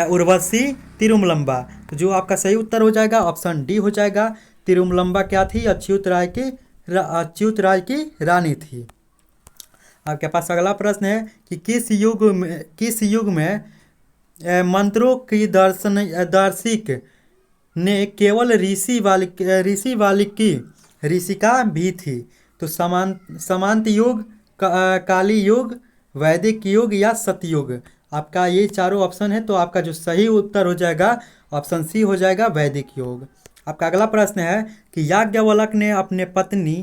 उर्वशी, तिरुमलंबा। तो जो आपका सही उत्तर हो जाएगा ऑप्शन डी हो जाएगा। तिरुमलंबा क्या थी, अच्युत राय की रानी थी। आपके पास अगला प्रश्न है कि किस युग में मंत्रों की दार्शनिक ने केवल ऋषि वाल्मीकि ऋषिका भी थी। तो समांत युग, काली युग, वैदिक युग या सतयुग। आपका ये चारों ऑप्शन है। तो आपका जो सही उत्तर हो जाएगा ऑप्शन सी हो जाएगा, वैदिक युग। आपका अगला प्रश्न है कि याज्ञवल्क्य ने अपने पत्नी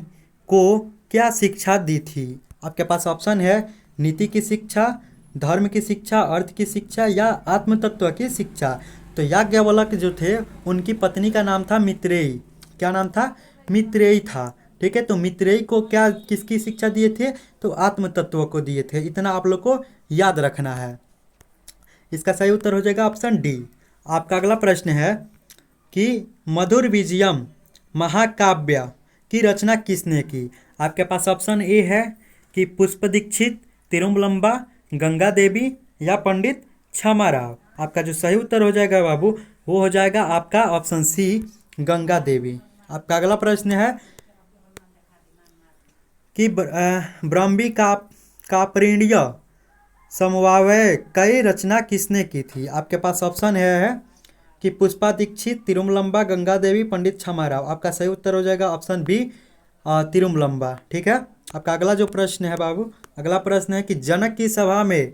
को क्या शिक्षा दी थी। आपके पास ऑप्शन है नीति की शिक्षा, धर्म की शिक्षा, अर्थ की शिक्षा या आत्मतत्व की शिक्षा। तो याज्ञवल्क्य जो थे उनकी पत्नी का नाम था मित्रेयी। क्या नाम था, मित्रेयी था। ठीक है। तो मित्रेयी को क्या किसकी शिक्षा दिए थे, तो आत्म तत्व को दिए थे। इतना आप लोग को याद रखना है। इसका सही उत्तर हो जाएगा ऑप्शन डी। आपका अगला प्रश्न है कि मधुर विजयम महाकाव्य की रचना किसने की। आपके पास ऑप्शन ए है कि पुष्प दीक्षित, तिरुमलंबा, गंगा देवी या पंडित क्षमा राव। आपका जो सही उत्तर हो जाएगा बाबू, वो हो जाएगा आपका ऑप्शन सी, गंगा देवी। आपका अगला प्रश्न है कि ब्रह्मी का परिणय समवावय कई रचना किसने की थी। आपके पास ऑप्शन है कि पुष्पा दीक्षित, तिरुमलंबा, गंगा देवी, पंडित क्षमा राव। आपका सही उत्तर हो जाएगा ऑप्शन बी, तिरुमलंबा। ठीक है। आपका अगला जो प्रश्न है बाबू, अगला प्रश्न है कि जनक की सभा में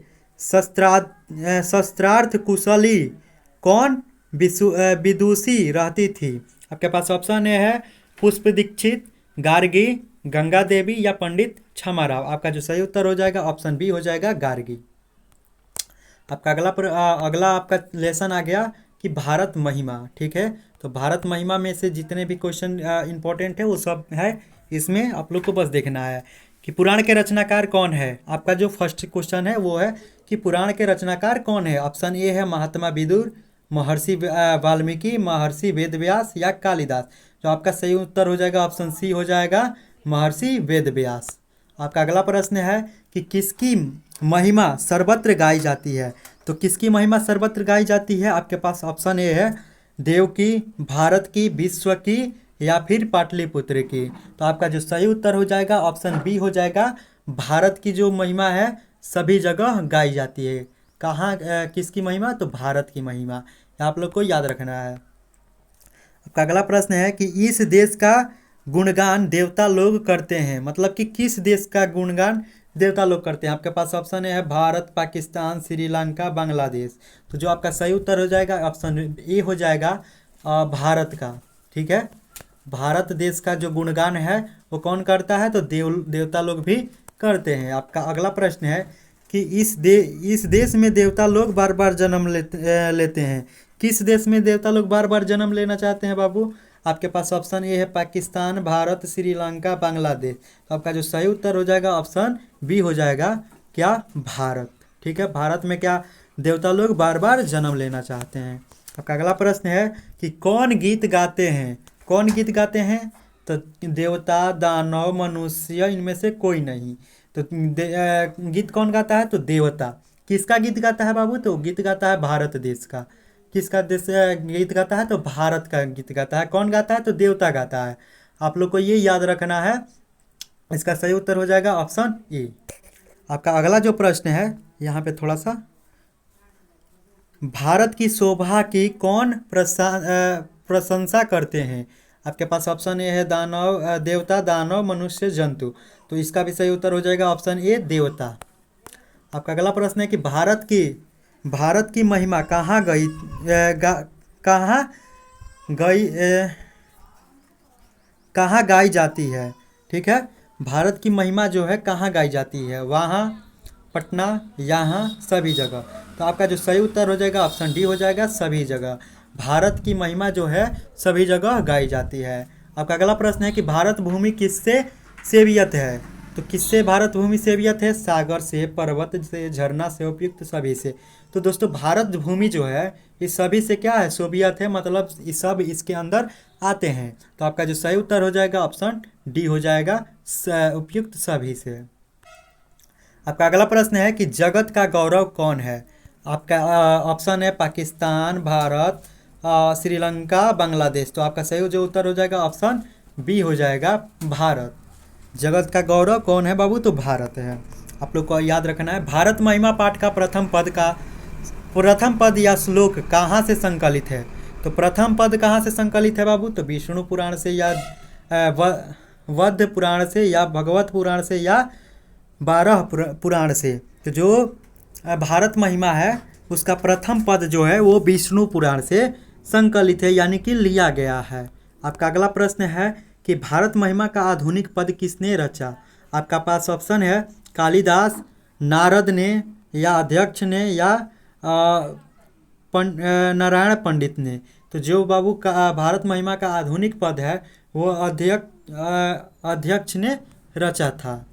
शस्त्रार्थ कुशली कौन विदुषी रहती थी। आपके पास ऑप्शन ए है पुष्प दीक्षित, गार्गी, गंगा देवी या पंडित क्षमा राव। आपका जो सही उत्तर हो जाएगा ऑप्शन बी हो जाएगा, गार्गी। आपका अगला आपका लेसन आ गया कि भारत महिमा। ठीक है। तो भारत महिमा में से जितने भी क्वेश्चन इंपॉर्टेंट है वो सब है इसमें, आप लोग को बस देखना है कि पुराण के रचनाकार कौन है। आपका जो फर्स्ट क्वेश्चन है वो है कि पुराण के रचनाकार कौन है। ऑप्शन ए है महात्मा विदुर, महर्षि वाल्मीकि, महर्षि वेदव्यास या कालिदास। तो आपका सही उत्तर हो जाएगा ऑप्शन सी हो जाएगा, महर्षि वेदव्यास। आपका अगला प्रश्न है कि किसकी महिमा सर्वत्र गाई जाती है। तो किसकी महिमा सर्वत्र गाई जाती है। आपके पास ऑप्शन ए है देव की, भारत की, विश्व की या फिर पाटलिपुत्र की। तो आपका जो सही उत्तर हो जाएगा ऑप्शन बी हो जाएगा, भारत की जो महिमा है सभी जगह गाई जाती है। कहाँ किसकी महिमा, तो भारत की महिमा। आप लोग को याद रखना है। आपका अगला प्रश्न है कि इस देश का गुणगान देवता लोग करते हैं। मतलब कि किस देश का गुणगान देवता लोग करते हैं। आपके पास ऑप्शन ए है भारत, पाकिस्तान, श्रीलंका, बांग्लादेश। तो जो आपका सही उत्तर हो जाएगा ऑप्शन ए हो जाएगा भारत का। ठीक है, भारत देश का जो गुणगान है वो कौन करता है? तो देवता लोग भी करते हैं। आपका अगला प्रश्न है कि इस देश में देवता लोग बार बार जन्म लेते हैं। किस देश में देवता लोग बार बार जन्म लेना चाहते हैं बाबू? आपके पास ऑप्शन ए है पाकिस्तान, भारत, श्रीलंका, बांग्लादेश। तो आपका जो सही उत्तर हो जाएगा ऑप्शन बी हो जाएगा, क्या? भारत। ठीक है, भारत में क्या देवता लोग बार बार जन्म लेना चाहते हैं। आपका अगला प्रश्न है कि कौन गीत गाते हैं? कौन गीत गाते हैं? तो देवता, दानव, मनुष्य, इनमें से कोई नहीं। तो गीत कौन गाता है? तो देवता। किसका गीत गाता है बाबू? तो गीत गाता है भारत देश का। किसका देश गीत गाता है? तो भारत का गीत गाता है। कौन गाता है? तो देवता गाता है। आप लोग को ये याद रखना है। इसका सही उत्तर हो जाएगा ऑप्शन ए। आपका अगला जो प्रश्न है यहाँ पे थोड़ा सा, भारत की शोभा की कौन प्रशंसा करते हैं? आपके पास ऑप्शन ए है देवता, दानव, मनुष्य, जंतु। तो इसका भी सही उत्तर हो जाएगा ऑप्शन ए, देवता। आपका अगला प्रश्न है कि भारत की महिमा कहाँ गई कहाँ गई कहाँ गाई जाती है? ठीक है, भारत की महिमा जो है कहाँ गाई जाती है? वहाँ, पटना, यहाँ, सभी जगह। तो आपका जो सही उत्तर हो जाएगा ऑप्शन डी हो जाएगा, सभी जगह। भारत की महिमा जो है सभी जगह गाई जाती है। आपका अगला प्रश्न है कि भारत भूमि किससे सेवियत है? तो किससे भारत भूमि सेवियत है? सागर से, पर्वत से, झरना से, उपयुक्त सभी से। तो दोस्तों भारत भूमि जो है इस सभी से क्या है? सोवियत है, मतलब इस सब इसके अंदर आते हैं। तो आपका जो सही उत्तर हो जाएगा ऑप्शन डी हो जाएगा, उपयुक्त सभी से। आपका अगला प्रश्न है कि जगत का गौरव कौन है? आपका ऑप्शन है पाकिस्तान, भारत, श्रीलंका, बांग्लादेश। तो आपका सही जो उत्तर हो जाएगा ऑप्शन बी हो जाएगा, भारत। जगत का गौरव कौन है बाबू? तो भारत है। आप लोग को याद रखना है। भारत महिमा पाठ का प्रथम पद या श्लोक कहाँ से संकलित है? तो प्रथम पद कहाँ से संकलित है बाबू? तो विष्णु पुराण से या वद्य पुराण से या भगवत पुराण से या 12 पुराण से। तो जो भारत महिमा है उसका प्रथम पद जो है वो विष्णु पुराण से संकलित है, यानी कि लिया गया है। आपका अगला प्रश्न है कि भारत महिमा का आधुनिक पद किसने रचा? आपका पास ऑप्शन है कालिदास, नारद ने, या अध्यक्ष ने, या नारायण पंडित ने। तो जो बाबू का भारत महिमा का आधुनिक पद है वो अध्यक्ष ने रचा था।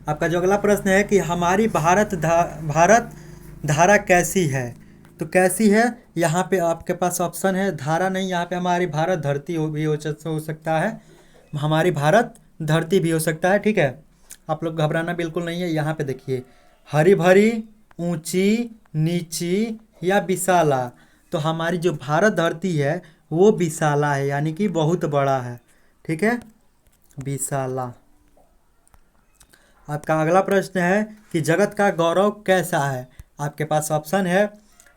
आपका जो अगला प्रश्न है कि हमारी भारत धारा कैसी है? तो कैसी है, यहाँ पे आपके पास ऑप्शन है धारा नहीं, यहाँ पे हमारी भारत धरती भी हो सकता है, हमारी भारत धरती भी हो सकता है। ठीक है, आप लोग घबराना बिल्कुल नहीं है। यहाँ पे देखिए, हरी भरी, ऊंची, नीची या विशाला। तो हमारी जो भारत धरती है वो विशाला है, यानी कि बहुत बड़ा है। ठीक है, विशाला। आपका अगला प्रश्न है कि जगत का गौरव कैसा है? आपके पास ऑप्शन है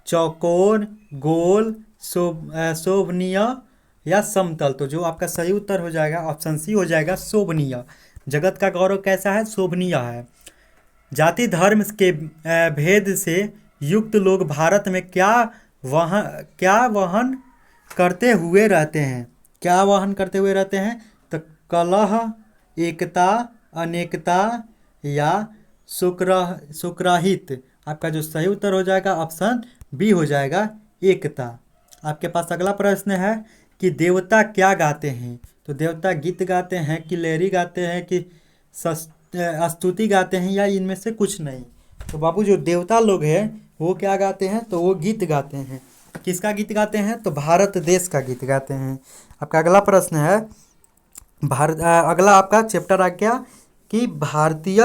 चौकोर, गोल, शोभनीय या समतल। तो जो आपका सही उत्तर हो जाएगा ऑप्शन सी हो जाएगा, शोभनीय। जगत का गौरव कैसा है? शोभनीय है। जाति धर्म के भेद से युक्त लोग भारत में क्या वहन करते हुए रहते हैं? क्या वहन करते हुए रहते हैं? तो कलह, एकता, अनेकता या सुग्रहित। आपका जो सही उत्तर हो जाएगा ऑप्शन बी हो जाएगा, एकता। आपके पास अगला प्रश्न है कि देवता क्या गाते हैं? तो देवता गीत गाते हैं, कि लेरी गाते हैं, कि स्तुति गाते हैं, या इनमें से कुछ नहीं। तो बाबू जो देवता लोग हैं वो क्या गाते हैं? तो वो गीत गाते हैं। किसका गीत गाते हैं? तो भारत देश का गीत गाते हैं। आपका अगला प्रश्न है अगला आपका चैप्टर आ गया कि भारतीय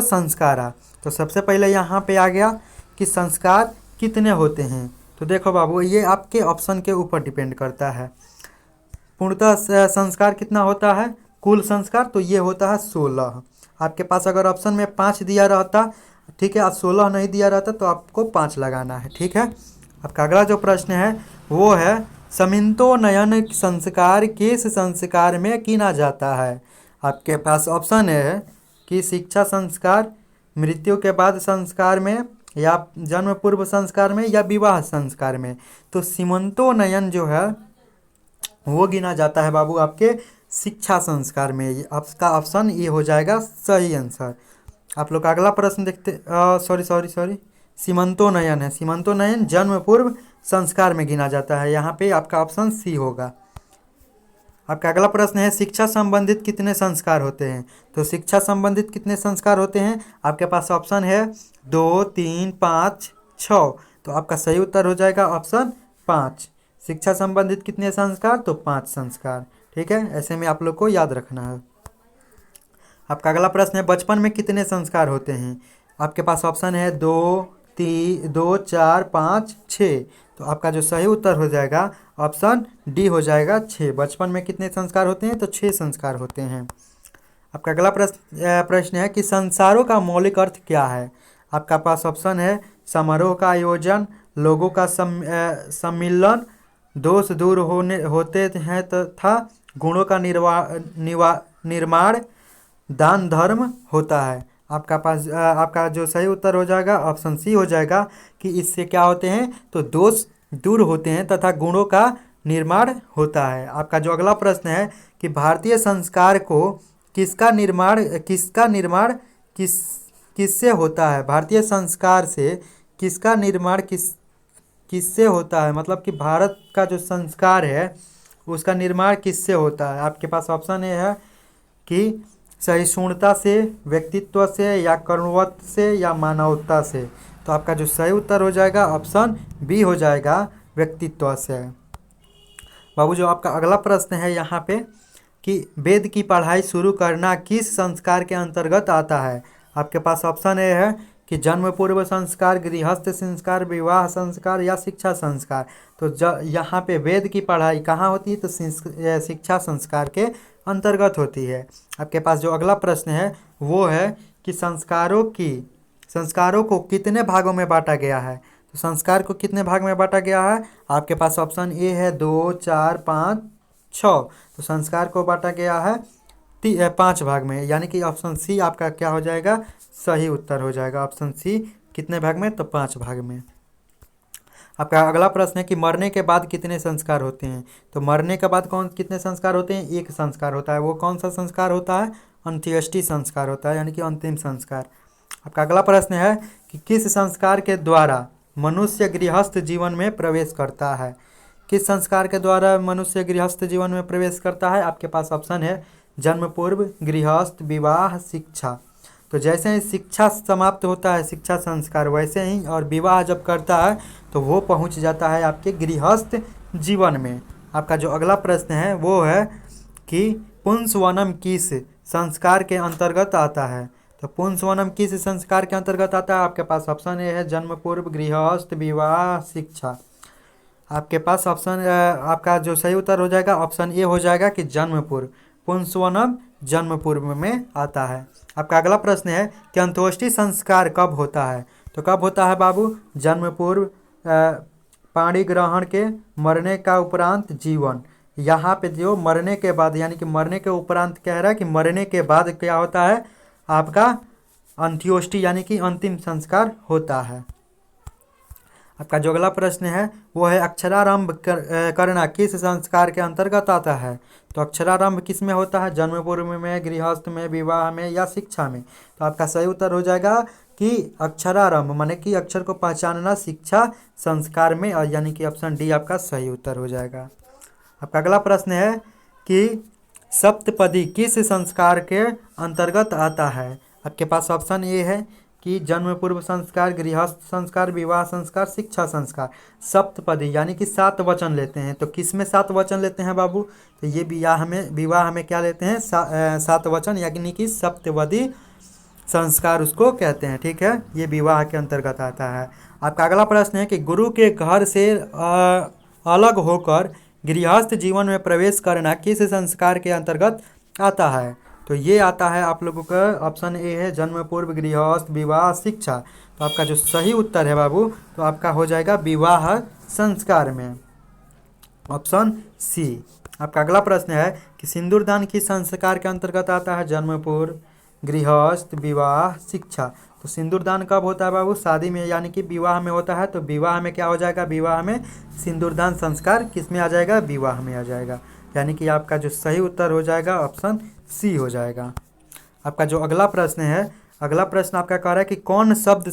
संस्कारा। तो सबसे पहले यहाँ पे आ गया कि संस्कार कितने होते हैं। तो देखो बाबू, ये आपके ऑप्शन के ऊपर डिपेंड करता है। पूर्णतः संस्कार कितना होता है? कुल संस्कार तो ये होता है 16। आपके पास अगर ऑप्शन में 5 दिया रहता, ठीक है, और 16 नहीं दिया रहता तो आपको 5 लगाना है। ठीक है, आपका अगला जो प्रश्न है वो है समिंतो नयन संस्कार किस संस्कार में किया जाता है? आपके पास ऑप्शन है कि शिक्षा संस्कार मृत्यु के बाद संस्कार में या जन्म पूर्व संस्कार में या विवाह संस्कार में। तो सीमंतोन्नयन जो है वो गिना जाता है बाबू आपके शिक्षा संस्कार में। आपका ऑप्शन ये हो जाएगा सही आंसर। आप लोग अगला प्रश्न देखते, सॉरी सीमंतोन्नयन है। सीमंतोन्नयन जन्म पूर्व संस्कार में गिना जाता है। यहाँ पे आपका ऑप्शन सी होगा। आपका अगला प्रश्न है शिक्षा संबंधित कितने संस्कार होते हैं। तो शिक्षा संबंधित कितने संस्कार होते हैं, आपके पास ऑप्शन है 2, 3, 5, 6। तो आपका सही उत्तर हो जाएगा ऑप्शन 5। शिक्षा संबंधित कितने संस्कार, तो 5 संस्कार। ठीक है, ऐसे में आप लोग को याद रखना है। आपका अगला प्रश्न है बचपन में कितने संस्कार होते हैं। आपके पास ऑप्शन है 2, 4, 5, 6। तो आपका जो सही उत्तर हो जाएगा ऑप्शन डी हो जाएगा 6। बचपन में कितने संस्कार होते हैं, तो 6 संस्कार होते हैं। आपका अगला प्रश्न है कि संस्कारों का मौलिक अर्थ क्या है। आपका पास ऑप्शन है समारोह का आयोजन, लोगों का सम्मिलन, दोष दूर होते हैं तथा गुणों का निर्माण, दान धर्म होता है। आपका जो सही उत्तर हो जाएगा ऑप्शन सी हो जाएगा कि इससे क्या होते हैं, तो दोष दूर होते हैं तथा गुणों का निर्माण होता है। आपका जो अगला प्रश्न है कि भारतीय संस्कार को किसका निर्माण किससे होता है। भारतीय संस्कार से किसका निर्माण किससे होता है, मतलब कि भारत का जो संस्कार है उसका निर्माण किससे होता है। आपके पास ऑप्शन ये है कि सहिष्णुता से, व्यक्तित्व से, या करुणवत से, या मानवता से। तो आपका जो सही उत्तर हो जाएगा ऑप्शन बी हो जाएगा, व्यक्तित्व से। बाबू जो आपका अगला प्रश्न है यहाँ पे कि वेद की पढ़ाई शुरू करना किस संस्कार के अंतर्गत आता है। आपके पास ऑप्शन ए है कि जन्म पूर्व संस्कार, गृहस्थ संस्कार, विवाह संस्कार, या शिक्षा संस्कार। तो यहाँ पे वेद की पढ़ाई कहाँ होती है, तो शिक्षा संस्कार के अंतर्गत होती है। आपके पास जो अगला प्रश्न है वो है कि संस्कारों को कितने भागों में बांटा गया है। तो संस्कार को कितने भाग में बांटा गया है, आपके पास ऑप्शन ए है 2, 4, 5, 6। तो संस्कार को बांटा गया है 5 भाग में, यानी कि ऑप्शन सी आपका क्या हो जाएगा, सही उत्तर हो जाएगा। ऑप्शन सी कितने भाग में, तो 5 भाग में। आपका अगला प्रश्न है कि मरने के बाद कितने संस्कार होते हैं। तो मरने के बाद कितने संस्कार होते हैं, एक संस्कार होता है। वो कौन सा संस्कार होता है, अंत्येष्टि संस्कार होता है, यानी कि अंतिम संस्कार। आपका अगला प्रश्न है कि किस संस्कार के द्वारा मनुष्य गृहस्थ जीवन में प्रवेश करता है। किस संस्कार के द्वारा मनुष्य गृहस्थ जीवन में प्रवेश करता है। आपके पास ऑप्शन है जन्म पूर्व, गृहस्थ, विवाह, शिक्षा। तो जैसे ही शिक्षा समाप्त होता है, शिक्षा संस्कार, वैसे ही और विवाह जब करता है तो वो पहुंच जाता है आपके गृहस्थ जीवन में। आपका जो अगला प्रश्न है वो है कि पुंसवनम किस संस्कार के अंतर्गत आता है। तो पुंसवनम किस संस्कार के अंतर्गत आता है। आपके पास ऑप्शन ए है जन्म पूर्व, गृहस्थ, विवाह, शिक्षा। आपके पास ऑप्शन आपका जो सही उत्तर हो जाएगा ऑप्शन ए हो जाएगा कि जन्म पूर्व। पुंसवनम जन्म पूर्व में आता है। आपका अगला प्रश्न है कि अंत्येष्टि संस्कार कब होता है। तो कब होता है बाबू, जन्म पूर्व, पाणी ग्रहण के, मरने का उपरांत, जीवन। यहाँ पे जो मरने के बाद, यानी कि मरने के उपरांत कह रहा है कि मरने के बाद क्या होता है, आपका अंत्योष्टि यानी कि अंतिम संस्कार होता है। आपका जो अगला प्रश्न है वो है अक्षरारंभ करना किस संस्कार के अंतर्गत आता है। तो अक्षरारंभ किस में होता है, जन्म पूर्व में, गृहस्थ में, विवाह में, या शिक्षा में। तो आपका सही उत्तर हो जाएगा कि अक्षरारंभ माने कि अक्षर को पहचानना शिक्षा संस्कार में, और यानी कि ऑप्शन डी आपका सही उत्तर हो जाएगा। आपका अगला प्रश्न है कि सप्तपदी किस संस्कार के अंतर्गत आता है। आपके पास ऑप्शन ए है कि जन्म पूर्व संस्कार, गृहस्थ संस्कार, विवाह संस्कार, शिक्षा संस्कार। सप्तपदी यानी कि 7 वचन लेते हैं। तो किस में 7 वचन लेते हैं बाबू, तो ये विवाह में क्या लेते हैं, 7 वचन, यानी कि सप्तपदी संस्कार उसको कहते हैं। ठीक है, ये विवाह के अंतर्गत आता है। आपका अगला प्रश्न है कि गुरु के घर से अलग होकर गृहस्थ जीवन में प्रवेश करना किस संस्कार के अंतर्गत आता है। तो ये आता है आप लोगों का ऑप्शन ए है जन्म पूर्व, गृहस्थ, विवाह, शिक्षा। तो आपका जो सही उत्तर है बाबू, तो आपका हो जाएगा विवाह संस्कार में, ऑप्शन सी। आपका अगला प्रश्न है कि सिंदूरदान किस संस्कार के अंतर्गत आता है। जन्म पूर्व, गृहस्थ, विवाह, शिक्षा। तो सिंदूरदान कब होता है बाबू? शादी में, यानी कि विवाह में होता है। तो विवाह में क्या हो जाएगा? विवाह में सिंदूरदान संस्कार किस में आ जाएगा? विवाह में आ जाएगा। यानी कि आपका जो सही उत्तर हो जाएगा ऑप्शन सी हो जाएगा। आपका जो अगला प्रश्न है, अगला प्रश्न आपका कह रहा है कि कौन शब्द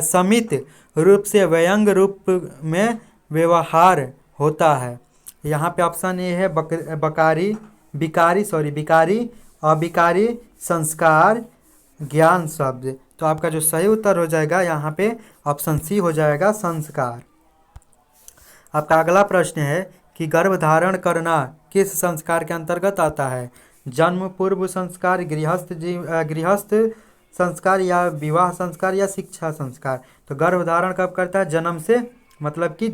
समित रूप से व्यंग रूप में व्यवहार होता है? यहाँ पे ऑप्शन ए है विकारी, अविकारी, संस्कार, ज्ञान शब्द। तो आपका जो सही उत्तर हो जाएगा यहाँ पे ऑप्शन सी हो जाएगा, संस्कार। आपका अगला प्रश्न है कि गर्भधारण करना किस संस्कार के अंतर्गत आता है? जन्म पूर्व संस्कार, गृहस्थ संस्कार, या विवाह संस्कार, या शिक्षा संस्कार। तो गर्भधारण कब करता है? जन्म से, मतलब कि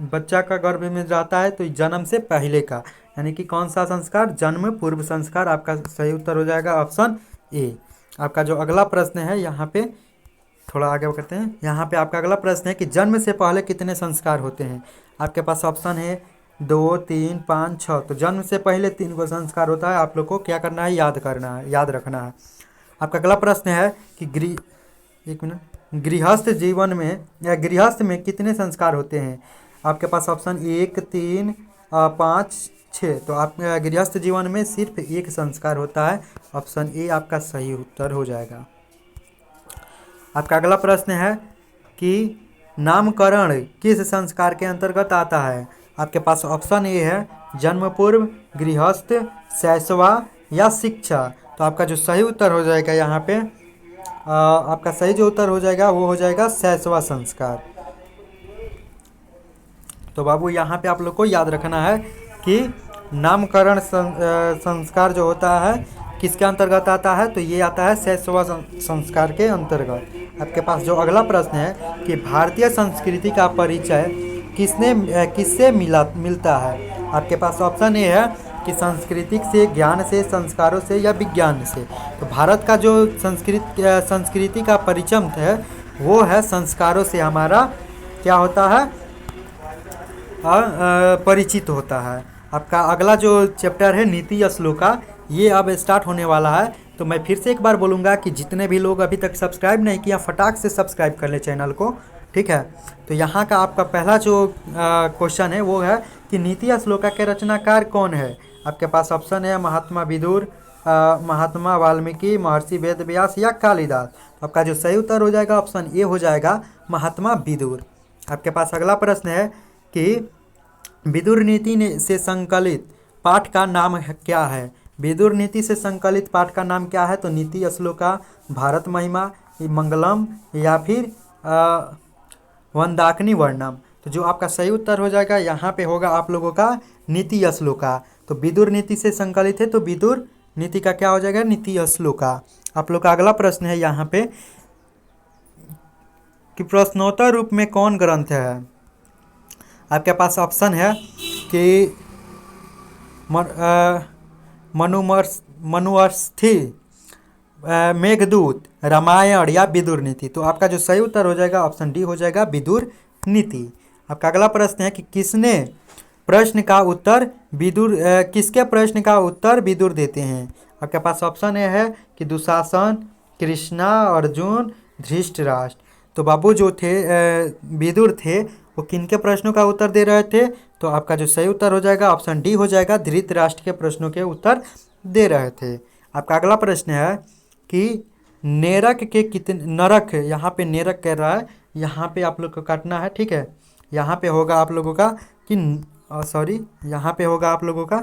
बच्चा का गर्भ में रहता है तो जन्म से पहले का, यानी कि कौन सा संस्कार? जन्म पूर्व संस्कार। आपका सही उत्तर हो जाएगा ऑप्शन ए। आपका जो अगला प्रश्न है, यहाँ पे थोड़ा आगे करते हैं। यहाँ पे आपका अगला प्रश्न है कि जन्म से पहले कितने संस्कार होते हैं? आपके पास ऑप्शन है 2, 3, 5, 6। तो जन्म से पहले 3 को संस्कार होता है। आप लोग को क्या करना है? याद रखना है। आपका अगला प्रश्न है कि गृहस्थ जीवन में या गृहस्थ में कितने संस्कार होते हैं? आपके पास ऑप्शन 1, 3, 5, 6। तो आप गृहस्थ जीवन में सिर्फ 1 संस्कार होता है। ऑप्शन ए आपका सही उत्तर हो जाएगा। आपका अगला प्रश्न है कि नामकरण किस संस्कार के अंतर्गत आता है? आपके पास ऑप्शन ए है जन्म पूर्व, गृहस्थ, शैशवा, या शिक्षा। तो आपका जो सही उत्तर हो जाएगा यहाँ पे आपका सही जो उत्तर हो जाएगा वो हो जाएगा शैशवा संस्कार। तो बाबू यहाँ पे आप लोग को याद रखना है कि नामकरण संस्कार जो होता है किसके अंतर्गत आता है? तो ये आता है शैशवा संस्कार के अंतर्गत। आपके पास जो अगला प्रश्न है कि भारतीय संस्कृति का परिचय किससे मिलता है? आपके पास ऑप्शन ए है कि सांस्कृतिक से, ज्ञान से, संस्कारों से, या विज्ञान से। तो भारत का जो संस्कृति का परिचय है वो है संस्कारों से हमारा क्या होता है? परिचित होता है। आपका अगला जो चैप्टर है नीति श्लोका, ये अब स्टार्ट होने वाला है। तो मैं फिर से एक बार बोलूँगा कि जितने भी लोग अभी तक सब्सक्राइब नहीं किया फटाक से सब्सक्राइब कर ले चैनल को, ठीक है। तो यहाँ का आपका पहला जो क्वेश्चन है वो है कि नीति श्लोका के रचनाकार कौन है? आपके पास ऑप्शन है महात्मा विदुर, महात्मा वाल्मीकि, महर्षि वेदव्यास, या कालिदास। तो आपका जो सही उत्तर हो जाएगा ऑप्शन ए हो जाएगा, महात्मा विदुर। आपके पास अगला प्रश्न है कि विदुर नीति से संकलित पाठ का नाम क्या है? विदुर नीति से संकलित पाठ का नाम क्या है? तो नीति श्लोका, भारत महिमा, मंगलम, या फिर वंदाकिनी वर्णम। तो जो आपका सही उत्तर हो जाएगा यहाँ पे होगा आप लोगों का नीति श्लोका। तो विदुर नीति से संकलित है तो विदुर नीति का क्या हो जाएगा? नीति श्लोका। आप लोग का अगला प्रश्न है यहाँ पे कि प्रश्नोत्तर रूप में कौन ग्रंथ है? आपके पास ऑप्शन है कि मनुस्मृति, मेघदूत, रामायण, या विदुर नीति। तो आपका जो सही उत्तर हो जाएगा ऑप्शन डी हो जाएगा, विदुर नीति। आपका अगला प्रश्न है कि किसके प्रश्न का उत्तर विदुर देते हैं? आपके पास ऑप्शन ए है कि दुशासन, कृष्णा, अर्जुन, धृतराष्ट्र। तो बाबू जो थे विदुर थे वो किनके प्रश्नों का उत्तर दे रहे थे? तो आपका जो सही उत्तर हो जाएगा ऑप्शन डी हो जाएगा, धृतराष्ट्र के प्रश्नों के उत्तर दे रहे थे। आपका अगला प्रश्न है कि नरक के कितने, नरक यहाँ पे नरक कह रहा है, यहाँ पे आप लोग को काटना है, ठीक है। यहाँ पे होगा आप लोगों का कि यहाँ पे होगा आप लोगों का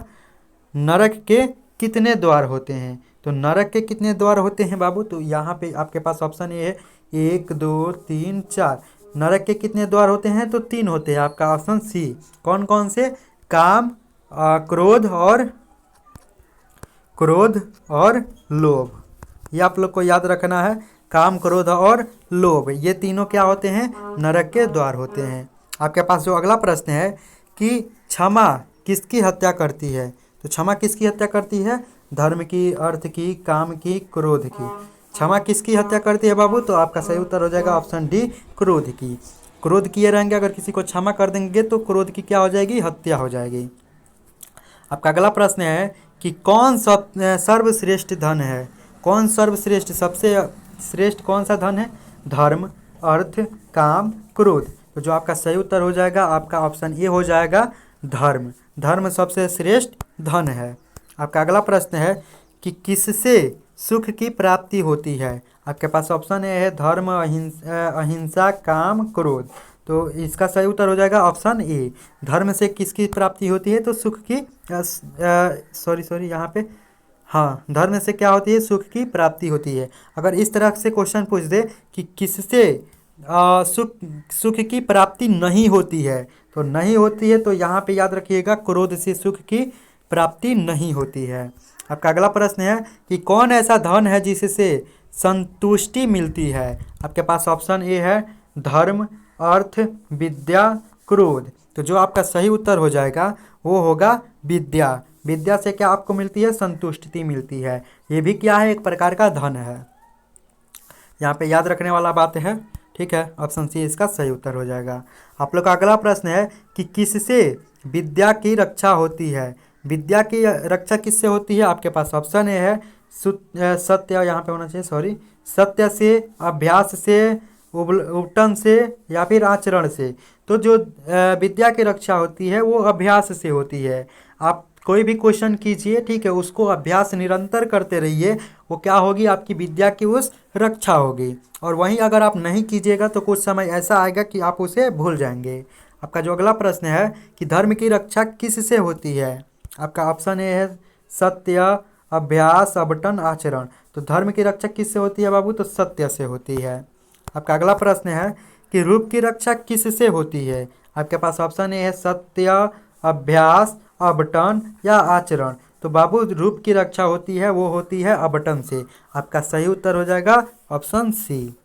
नरक के कितने द्वार होते हैं? तो नरक के कितने द्वार होते हैं बाबू? तो यहाँ पे आपके पास ऑप्शन ये है 1, 2, 3, 4। नरक के कितने द्वार होते हैं? तो 3 होते हैं। आपका ऑप्शन सी। कौन कौन से? काम, क्रोध और लोभ। ये आप लोग को याद रखना है। काम, क्रोध और लोभ, ये तीनों क्या होते हैं? नरक के द्वार होते हैं। आपके पास जो अगला प्रश्न है कि क्षमा किसकी हत्या करती है? तो क्षमा किसकी हत्या करती है? धर्म की, अर्थ की, काम की, क्रोध की। क्षमा किसकी हत्या करती है बाबू? तो आपका सही उत्तर हो जाएगा ऑप्शन डी, क्रोध की। क्रोध किए रहेंगे, अगर किसी को क्षमा कर देंगे तो क्रोध की क्या हो जाएगी? हत्या हो जाएगी। आपका अगला प्रश्न है कि कौन सर्वश्रेष्ठ धन है। कौन सर्वश्रेष्ठ, सबसे श्रेष्ठ कौन सा धन है? धर्म, अर्थ, काम, क्रोध। तो जो आपका सही उत्तर हो जाएगा आपका ऑप्शन ए हो जाएगा धर्म। धर्म सबसे श्रेष्ठ धन है। आपका अगला प्रश्न है कि किससे सुख की प्राप्ति होती है। आपके पास ऑप्शन ए है धर्म, अहिंसा, काम, क्रोध। तो इसका सही उत्तर हो जाएगा ऑप्शन ए। धर्म से किसकी प्राप्ति होती है? तो सुख की सॉरी यहाँ पे, हाँ, धर्म से क्या होती है? सुख की प्राप्ति होती है। अगर इस तरह से क्वेश्चन पूछ दे कि किससे सुख सुख की प्राप्ति नहीं होती है, तो नहीं होती है तो यहाँ पे याद रखिएगा क्रोध से सुख की प्राप्ति नहीं होती है। आपका अगला प्रश्न है कि कौन ऐसा धन है जिससे संतुष्टि मिलती है। आपके पास ऑप्शन ए है धर्म, अर्थ, विद्या, क्रोध। तो जो आपका सही उत्तर हो जाएगा वो होगा विद्या। विद्या से क्या आपको मिलती है? संतुष्टि मिलती है। ये भी क्या है? एक प्रकार का धन है। यहाँ पे याद रखने वाला बात है, ठीक है। ऑप्शन सी इसका सही उत्तर हो जाएगा। आप लोग का अगला प्रश्न है कि किससे विद्या की रक्षा होती है। विद्या की रक्षा किससे होती है? आपके पास ऑप्शन ए है सत्य, यहाँ पे होना चाहिए सॉरी, सत्य से, अभ्यास से, उपटन से या फिर आचरण से। तो जो विद्या की रक्षा होती है वो अभ्यास से होती है। आप कोई भी क्वेश्चन कीजिए, ठीक है, उसको अभ्यास निरंतर करते रहिए, वो क्या होगी? आपकी विद्या की उस रक्षा होगी। और वहीं अगर आप नहीं कीजिएगा तो कुछ समय ऐसा आएगा कि आप उसे भूल जाएंगे। आपका जो अगला प्रश्न है कि धर्म की रक्षा किससे होती है। आपका ऑप्शन ए है सत्य, अभ्यास, अवटन, आचरण। तो धर्म की रक्षा किससे होती है बाबू? तो सत्य से होती है। आपका अगला प्रश्न है कि रूप की रक्षा किससे होती है। आपके पास ऑप्शन ए है सत्य, अभ्यास, अवटन या आचरण। तो बाबू रूप की रक्षा होती है वो होती है अवटन से। आपका सही उत्तर हो जाएगा ऑप्शन सी।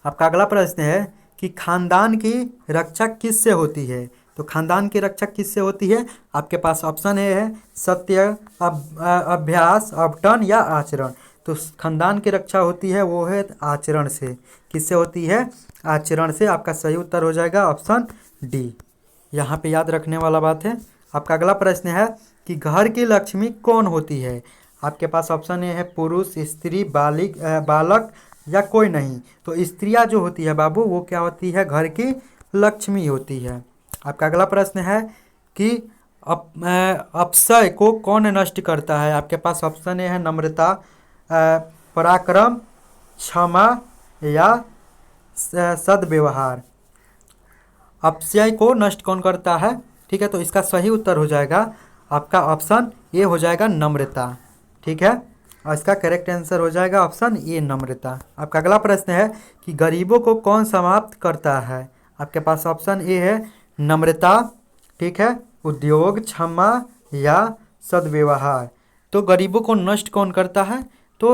आपका अगला प्रश्न है कि खानदान की रक्षा किससे होती है। तो खानदान की रक्षा किससे होती है? आपके पास ऑप्शन ए है सत्य, अभ्यास, अवटन या आचरण। तो खानदान की रक्षा होती है वो है आचरण से। किससे होती है? आचरण से। आपका सही उत्तर हो जाएगा ऑप्शन डी। यहाँ पे याद रखने वाला बात है। आपका अगला प्रश्न है कि घर की लक्ष्मी कौन होती है। आपके पास ऑप्शन ए है पुरुष, स्त्री, बालक या कोई नहीं। तो स्त्रियां जो होती है बाबू वो क्या होती है? घर की लक्ष्मी होती है। आपका अगला प्रश्न है कि अपशय को कौन नष्ट करता है। आपके पास ऑप्शन ए है नम्रता, पराक्रम, क्षमा या सद्व्यवहार। अपशय को नष्ट कौन करता है? ठीक है, तो इसका सही उत्तर हो जाएगा आपका ऑप्शन ए हो जाएगा नम्रता, ठीक है। और इसका करेक्ट आंसर हो जाएगा ऑप्शन ए नम्रता। आपका अगला प्रश्न है कि गरीबों को कौन समाप्त करता है। आपके पास ऑप्शन ए है नम्रता, ठीक है, उद्योग, क्षमा या सद्व्यवहार। तो गरीबों को नष्ट कौन करता है? तो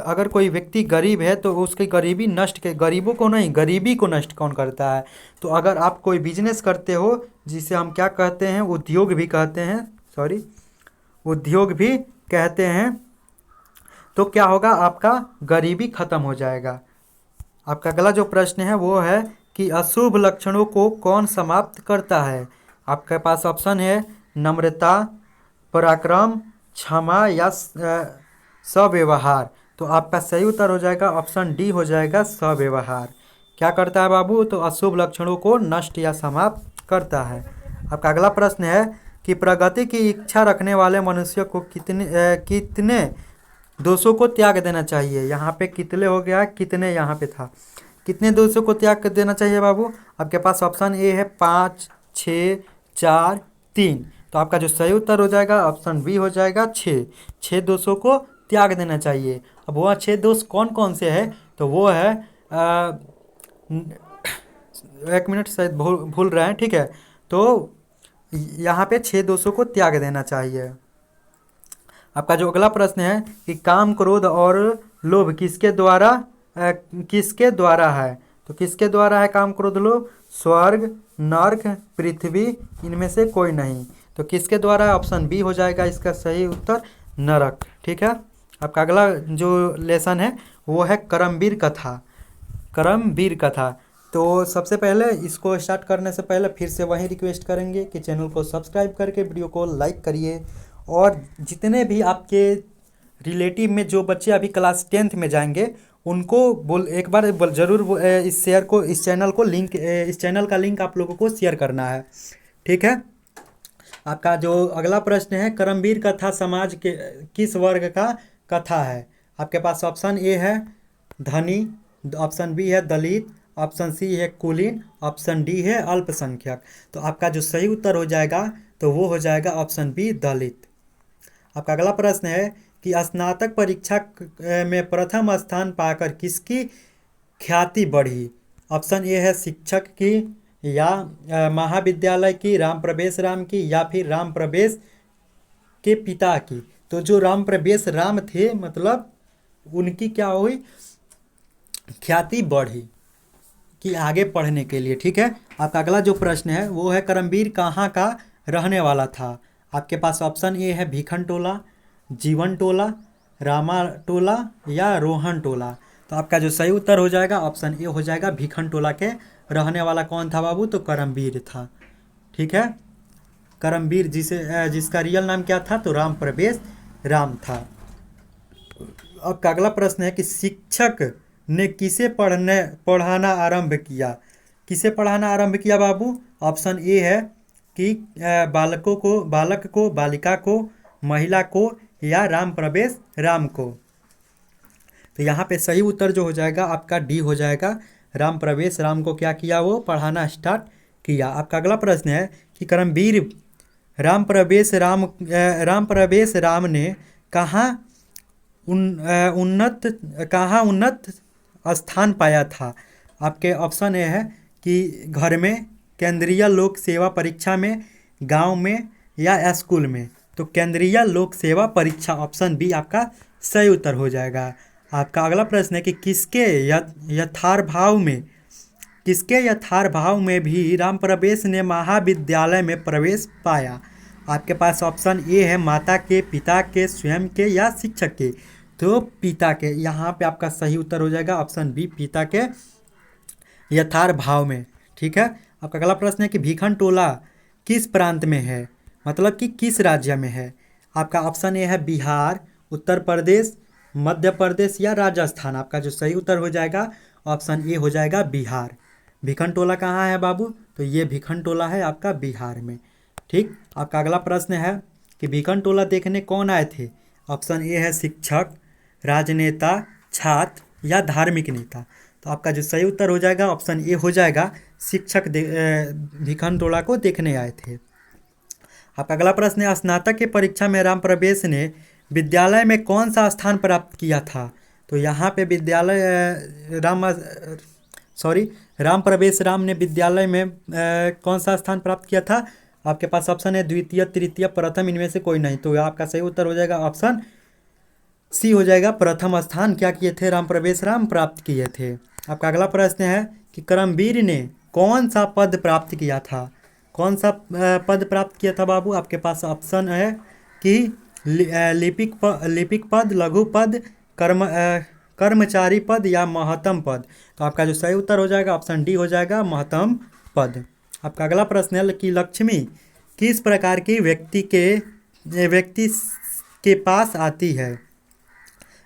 अगर कोई व्यक्ति गरीब है तो उसकी गरीबी नष्ट के, गरीबों को नहीं, गरीबी को नष्ट कौन करता है? तो अगर आप कोई बिजनेस करते हो जिसे हम क्या कहते हैं? उद्योग भी कहते हैं, सॉरी, उद्योग भी कहते हैं, तो क्या होगा? आपका गरीबी खत्म हो जाएगा। आपका अगला जो प्रश्न है वो है कि अशुभ लक्षणों को कौन समाप्त करता है। आपके पास ऑप्शन है नम्रता, पराक्रम, क्षमा या सव्यवहार। तो आपका सही उत्तर हो जाएगा ऑप्शन डी हो जाएगा सव्यवहार। क्या करता है बाबू? तो अशुभ लक्षणों को नष्ट या समाप्त करता है। आपका अगला प्रश्न है कि प्रगति की इच्छा रखने वाले मनुष्य को कितने दोषों को त्याग देना चाहिए। यहाँ पे कितने हो गया, कितने यहाँ पे था, कितने दोषों को त्याग देना चाहिए बाबू? आपके पास ऑप्शन ए है 5, 6, 4, 3। तो आपका जो सही उत्तर हो जाएगा ऑप्शन बी हो जाएगा 6। 6 दोषों को त्याग देना चाहिए। अब वह 6 दोष कौन कौन से है? तो वो है एक मिनट, शायद भूल रहे हैं, ठीक है। तो यहाँ पे 6 दोषों को त्याग देना चाहिए। आपका जो अगला प्रश्न है कि काम, क्रोध और लोभ किसके द्वारा है। तो किसके द्वारा है काम, क्रोध, लोभ? स्वर्ग, नर्क, पृथ्वी, इनमें से कोई नहीं। तो किसके द्वारा है? ऑप्शन बी हो जाएगा इसका सही उत्तर, नरक, ठीक है। आपका अगला जो लेसन है वो है कर्मवीर कथा। कर्मवीर कथा। तो सबसे पहले इसको स्टार्ट करने से पहले फिर से वही रिक्वेस्ट करेंगे कि चैनल को सब्सक्राइब करके वीडियो को लाइक करिए और जितने भी आपके रिलेटिव में जो बच्चे अभी क्लास 10th में जाएंगे उनको एक बार ज़रूर इस चैनल को लिंक इस चैनल का लिंक आप लोगों को शेयर करना है। ठीक है। आपका जो अगला प्रश्न है, करमवीर कथा समाज के किस वर्ग का कथा है? आपके पास ऑप्शन ए है धनी, ऑप्शन बी है दलित, ऑप्शन सी है कुलीन, ऑप्शन डी है अल्पसंख्यक। तो आपका जो सही उत्तर हो जाएगा तो वो हो जाएगा ऑप्शन बी दलित। आपका अगला प्रश्न है कि स्नातक परीक्षा में प्रथम स्थान पाकर किसकी ख्याति बढ़ी? ऑप्शन ए है शिक्षक की, या महाविद्यालय की, राम प्रवेश राम की, या फिर राम प्रवेश के पिता की। तो जो राम प्रवेश राम थे मतलब उनकी क्या हुई, ख्याति बढ़ी कि आगे पढ़ने के लिए। ठीक है। आपका अगला जो प्रश्न है वो है करमवीर कहाँ का रहने वाला था? आपके पास ऑप्शन ए है भीखन टोला, जीवन टोला, रामा टोला या रोहन टोला। तो आपका जो सही उत्तर हो जाएगा ऑप्शन ए हो जाएगा, भीखन टोला के रहने वाला कौन था बाबू? तो करमवीर था। ठीक है। करमवीर जिसका रियल नाम क्या था? तो राम प्रवेश राम था। आपका अगला प्रश्न है कि शिक्षक ने किसे पढ़ाना आरंभ किया? किसे पढ़ाना आरंभ किया बाबू? ऑप्शन ए है कि बालक को, बालिका को, महिला को, या राम प्रवेश राम को। तो यहाँ पे सही उत्तर जो हो जाएगा आपका डी हो जाएगा, राम प्रवेश राम को क्या किया? वो पढ़ाना स्टार्ट किया। आपका अगला प्रश्न है कि करमवीर राम प्रवेश राम ने कहाँ उन्नत स्थान पाया था? आपके ऑप्शन ए है कि घर में, केंद्रीय लोक सेवा परीक्षा में, गांव में, या स्कूल में। तो केंद्रीय लोक सेवा परीक्षा ऑप्शन बी आपका सही उत्तर हो जाएगा। आपका अगला प्रश्न है कि किसके यथार्भाव में भी राम प्रवेश ने महाविद्यालय में प्रवेश पाया? आपके पास ऑप्शन ए है माता के, पिता के, स्वयं के, या शिक्षक के। तो पिता के, यहाँ पे आपका सही उत्तर हो जाएगा ऑप्शन बी, पिता के यथार्भाव में। ठीक है। आपका अगला प्रश्न है कि भीखन टोला किस प्रांत में है, मतलब कि किस राज्य में है? आपका ऑप्शन ए है बिहार, उत्तर प्रदेश, मध्य प्रदेश, या राजस्थान। आपका जो सही उत्तर हो जाएगा ऑप्शन ए हो जाएगा बिहार। भीखन टोला कहाँ है बाबू? तो ये भीखन टोला है आपका बिहार में। ठीक। आपका अगला प्रश्न है कि भीखन टोला देखने कौन आए थे? ऑप्शन ए है शिक्षक, राजनेता, छात्र, या धार्मिक नेता। तो आपका जो सही उत्तर हो जाएगा ऑप्शन ए हो जाएगा, शिक्षक भीखन टोला को देखने आए थे। आपका अगला प्रश्न है स्नातक की परीक्षा में राम प्रवेश ने विद्यालय में कौन सा स्थान प्राप्त किया था? तो यहाँ पे राम प्रवेश राम ने विद्यालय में कौन सा स्थान प्राप्त किया था? आपके पास ऑप्शन है द्वितीय, तृतीय, प्रथम, इनमें से कोई नहीं। तो आपका सही उत्तर हो जाएगा ऑप्शन सी हो जाएगा, प्रथम स्थान क्या किए थे? राम प्रवेश राम प्राप्त किए थे। आपका अगला प्रश्न है कि करमवीर ने कौन सा पद प्राप्त किया था? कौन सा पद प्राप्त किया था बाबू? आपके पास ऑप्शन है कि लिपिक पद, लघु पद, कर्मचारी पद, या महत्तम पद। तो आपका जो सही उत्तर हो जाएगा ऑप्शन डी हो जाएगा, महत्तम पद। आपका अगला प्रश्न है कि लक्ष्मी किस प्रकार की व्यक्ति के पास आती है?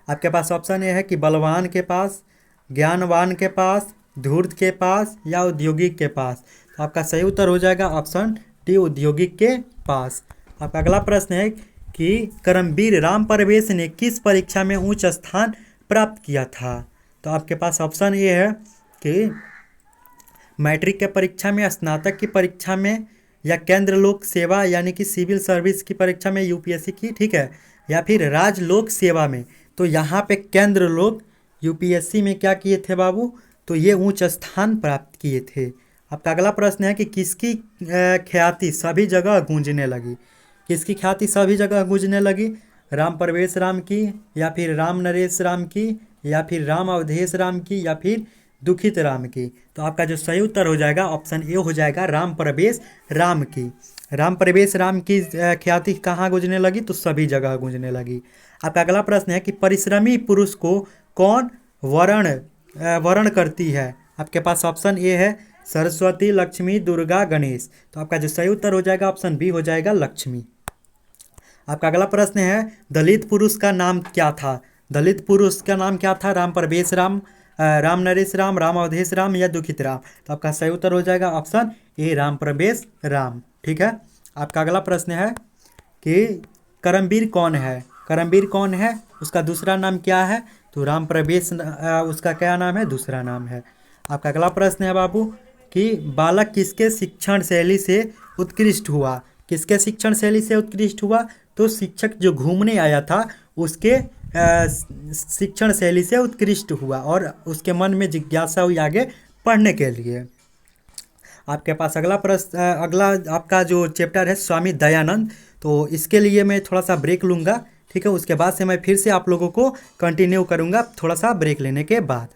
आपके पास ऑप्शन ए है कि बलवान के पास, ज्ञानवान के पास, धूर्त के पास, या औद्योगिक के पास। तो आपका सही उत्तर हो जाएगा ऑप्शन डी, औद्योगिक के पास। आपका अगला प्रश्न है कि करमवीर राम प्रवेश ने किस परीक्षा में उच्च स्थान प्राप्त किया था? तो आपके पास ऑप्शन ए है कि मैट्रिक के परीक्षा में, स्नातक की परीक्षा में, या केंद्र लोक सेवा यानी कि सिविल सर्विस की परीक्षा में, यूपीएससी की। ठीक है। या फिर राज लोक सेवा में। तो यहाँ पे केंद्र लोक यूपीएससी में क्या किए थे बाबू? तो ये उच्च स्थान प्राप्त किए थे। आपका अगला प्रश्न है कि किसकी ख्याति सभी जगह गूंजने लगी? किसकी ख्याति सभी जगह गूंजने लगी? राम प्रवेश राम की, या फिर राम नरेश राम की, या फिर राम अवधेश राम की, या फिर दुखित राम की। तो आपका जो सही उत्तर हो जाएगा ऑप्शन ए हो जाएगा, राम प्रवेश राम की। राम प्रवेश राम की ख्याति कहाँ गूंजने लगी? तो सभी जगह गूंजने लगी। आपका अगला प्रश्न है कि परिश्रमी पुरुष को कौन वर्ण करती है? आपके पास ऑप्शन ए है सरस्वती, लक्ष्मी, दुर्गा, गणेश। तो आपका जो सही उत्तर हो जाएगा ऑप्शन बी हो जाएगा, लक्ष्मी। आपका अगला प्रश्न है दलित पुरुष का नाम क्या था। दलित पुरुष का नाम क्या था? राम प्रवेश राम, राम नरेश राम, राम अवधेश राम या दुखित राम। तो आपका सही उत्तर हो जाएगा ऑप्शन ए, राम प्रवेश राम। ठीक है। आपका अगला प्रश्न है कि करमवीर कौन है? करमवीर कौन है, उसका दूसरा नाम क्या है? तो राम प्रवेश उसका क्या नाम है? दूसरा नाम है। आपका अगला प्रश्न है बाबू कि बालक किसके शिक्षण शैली से उत्कृष्ट हुआ? किसके शिक्षण शैली से उत्कृष्ट हुआ? तो शिक्षक जो घूमने आया था उसके शिक्षण शैली से उत्कृष्ट हुआ और उसके मन में जिज्ञासा हुई आगे पढ़ने के लिए। आपके पास अगला प्रश्न, अगला आपका जो चैप्टर है स्वामी दयानंद, तो इसके लिए मैं थोड़ा सा ब्रेक लूँगा। ठीक है, उसके बाद से मैं फिर से आप लोगों को कंटिन्यू करूँगा थोड़ा सा ब्रेक लेने के बाद।